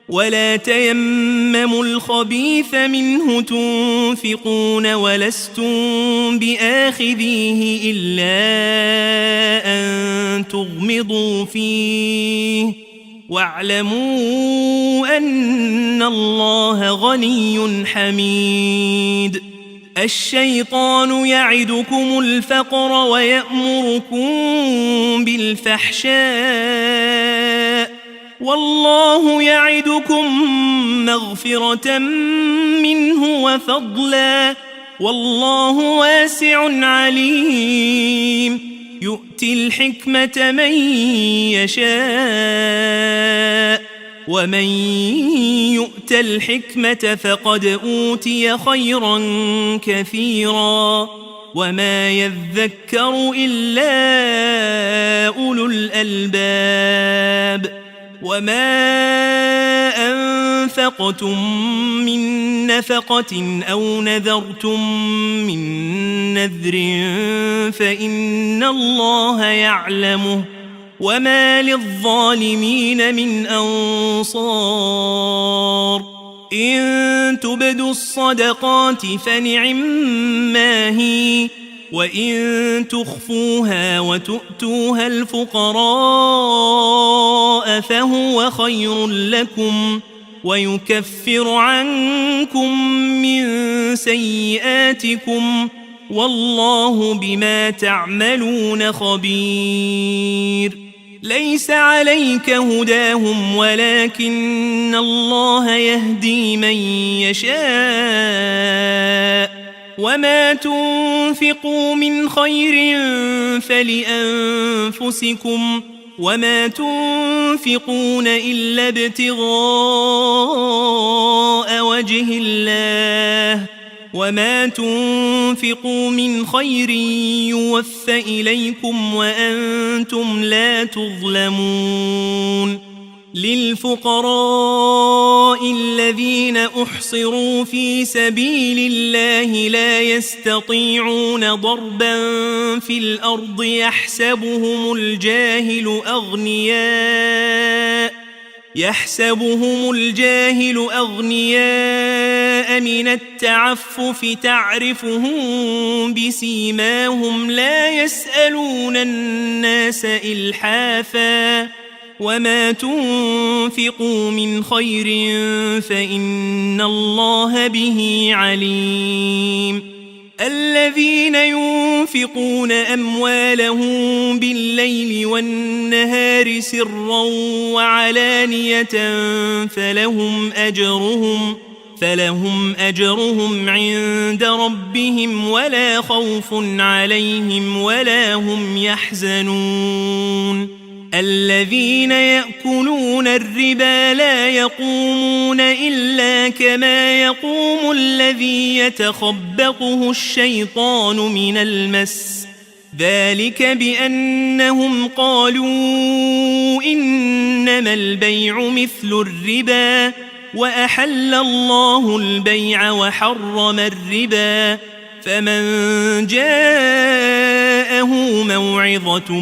ولا تيمموا الخبيث منه تنفقون ولستم بآخذيه إلا أن تغمضوا فيه واعلموا أن الله غني حميد الشيطان يعدكم الفقر ويأمركم بالفحشاء والله يعدكم مغفرة منه وفضلا والله واسع عليم يؤتي الحكمة من يشاء ومن يؤت الحكمة فقد أوتي خيرا كثيرا وما يذكر إلا أولو الألباب وما أنفقتم من نفقة أو نذرتم من نذر فإن الله يعلمه وما للظالمين من أنصار إن تبدوا الصدقات فنعما هي وإن تخفوها وتؤتوها الفقراء فهو خير لكم ويكفر عنكم من سيئاتكم والله بما تعملون خبير ليس عليك هداهم ولكن الله يهدي من يشاء وما تنفقوا من خير فلأنفسكم وما تنفقون إلا ابتغاء وجه الله وما تنفقوا من خير يوفى إليكم وأنتم لا تظلمون للفقراء الذين أحصروا في سبيل الله لا يستطيعون ضربا في الأرض يحسبهم الجاهل أغنياء من التعفف تعرفهم بسيماهم لا يسألون الناس إلحافا وما تنفقوا من خير فإن الله به عليم الذين ينفقون أموالهم بالليل والنهار سرا وعلانية فلهم أجرهم عند ربهم ولا خوف عليهم ولا هم يحزنون الذين يأكلون الربا لا يقومون إلا كما يقوم الذي يتخبطه الشيطان من المس ذلك بأنهم قالوا إنما البيع مثل الربا وأحل الله البيع وحرم الربا فمن جاءه موعظة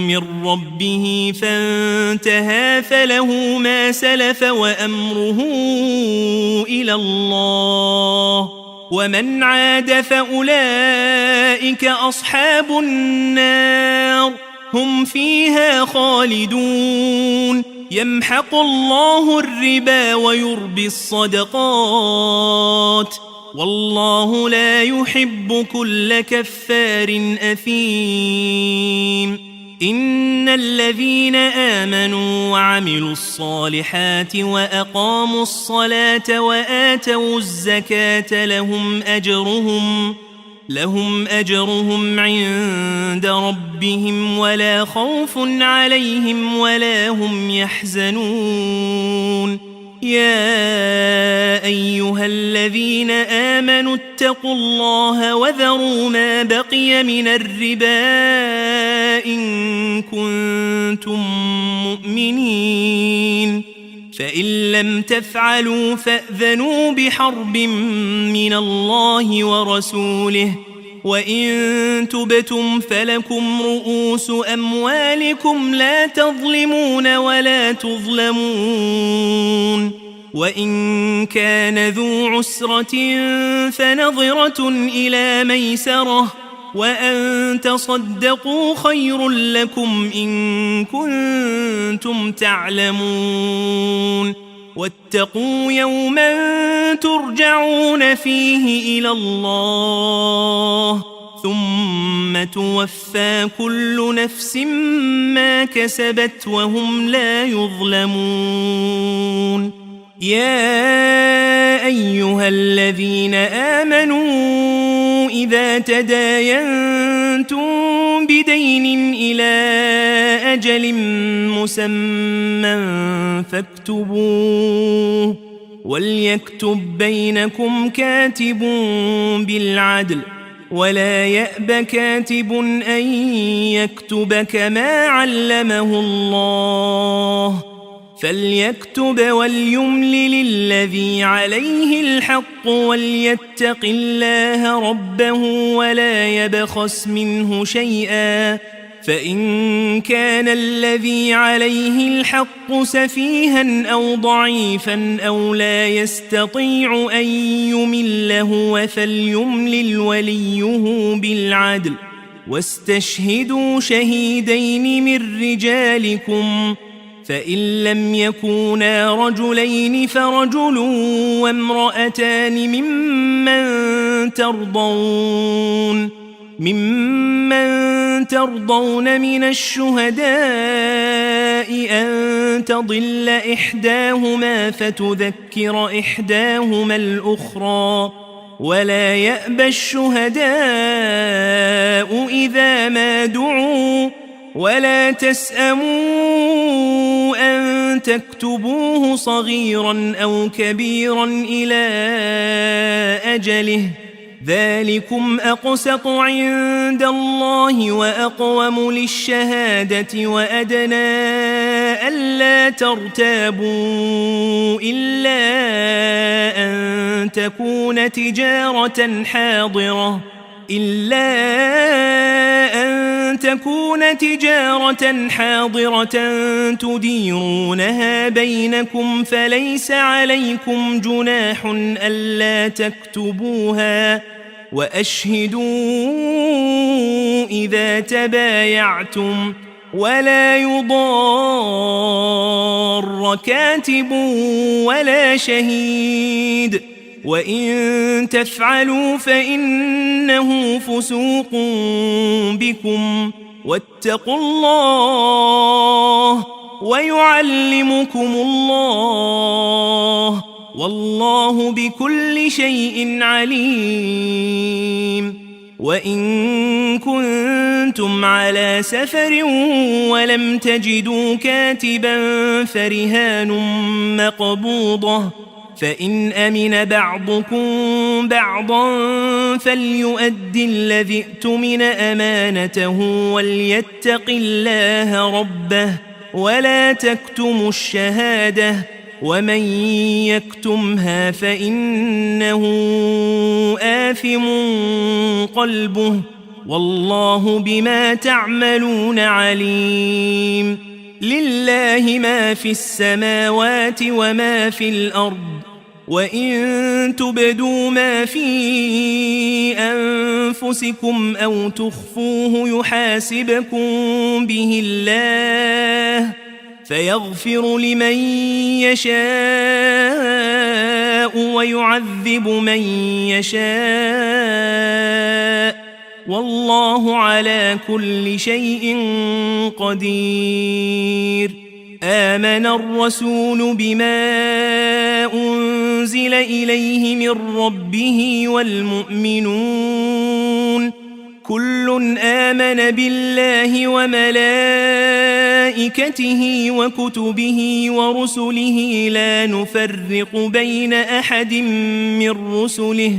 من ربه فانتهى فله ما سلف وأمره إلى الله ومن عاد فأولئك أصحاب النار هم فيها خالدون يمحق الله الربا ويربي الصدقات والله لا يحب كل كفار أثيم إن الذين آمنوا وعملوا الصالحات وأقاموا الصلاة وآتوا الزكاة لهم أجرهم عند ربهم ولا خوف عليهم ولا هم يحزنون يا أيها الذين آمنوا اتقوا الله وذروا ما بقي من الربا إن كنتم مؤمنين فإن لم تفعلوا فأذنوا بحرب من الله ورسوله وإن تبتم فلكم رؤوس أموالكم لا تظلمون ولا تظلمون وإن كان ذو عسرة فنظرة إلى ميسرة وأن تصدقوا خير لكم إن كنتم تعلمون واتقوا يوما ترجعون فيه إلى الله ثم توفى كل نفس ما كسبت وهم لا يظلمون يا أيها الذين آمنوا إذا تداينتم بدين إلى أجل مسمى فاكتبوه وليكتب بينكم كاتب بالعدل ولا يأب كاتب أن يكتب كما علمه الله فليكتب وليملل الذي عليه الحق وليتق الله ربه ولا يبخس منه شيئا فإن كان الذي عليه الحق سفيها أو ضعيفا أو لا يستطيع أن يمله فليملل وليه بالعدل واستشهدوا شهيدين من رجالكم فإن لم يكونا رجلين فرجل وامرأتان ممن ترضون من الشهداء أن تضل إحداهما فتذكر إحداهما الأخرى ولا يأبى الشهداء إذا ما دعوا ولا تسأموا أن تكتبوه صغيرا أو كبيرا إلى أجله ذلكم أقسط عند الله وأقوم للشهادة وأدنى ألا ترتابوا إلا أن تكون تجارة حاضرة تديرونها بينكم فليس عليكم جناح ألا تكتبوها وأشهدوا إذا تبايعتم ولا يضار كاتب ولا شهيد وإن تفعلوا فإنه فسوق بكم واتقوا الله ويعلمكم الله والله بكل شيء عليم وإن كنتم على سفر ولم تجدوا كاتبا فرهان مقبوضة فإن أمن بعضكم بعضا فليؤد الذي ائتمن أمانته وليتق الله ربه ولا تكتموا الشهادة ومن يكتمها فإنه آثم قلبه والله بما تعملون عليم لله ما في السماوات وما في الأرض وإن تبدوا ما في أنفسكم أو تخفوه يحاسبكم به الله فيغفر لمن يشاء ويعذب من يشاء والله على كل شيء قدير. آمن الرسول بما أنزل إليه من ربه والمؤمنون كل آمن بالله وملائكته وكتبه ورسله لا نفرق بين أحد من رسله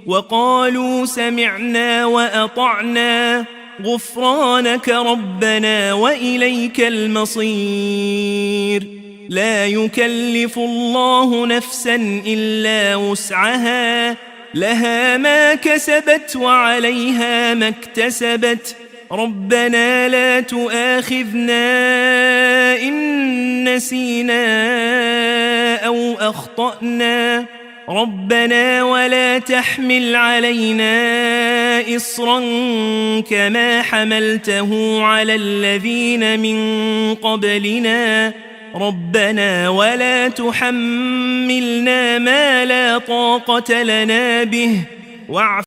وقالوا سمعنا وأطعنا غفرانك ربنا وإليك المصير. لا يكلف الله نفسا إلا وسعها لها ما كسبت وعليها ما اكتسبت ربنا لا تؤاخذنا إن نسينا أو أخطأنا ربنا ولا تحمل علينا إصرا كما حملته على الذين من قبلنا ربنا ولا تحملنا ما لا طاقة لنا به واعف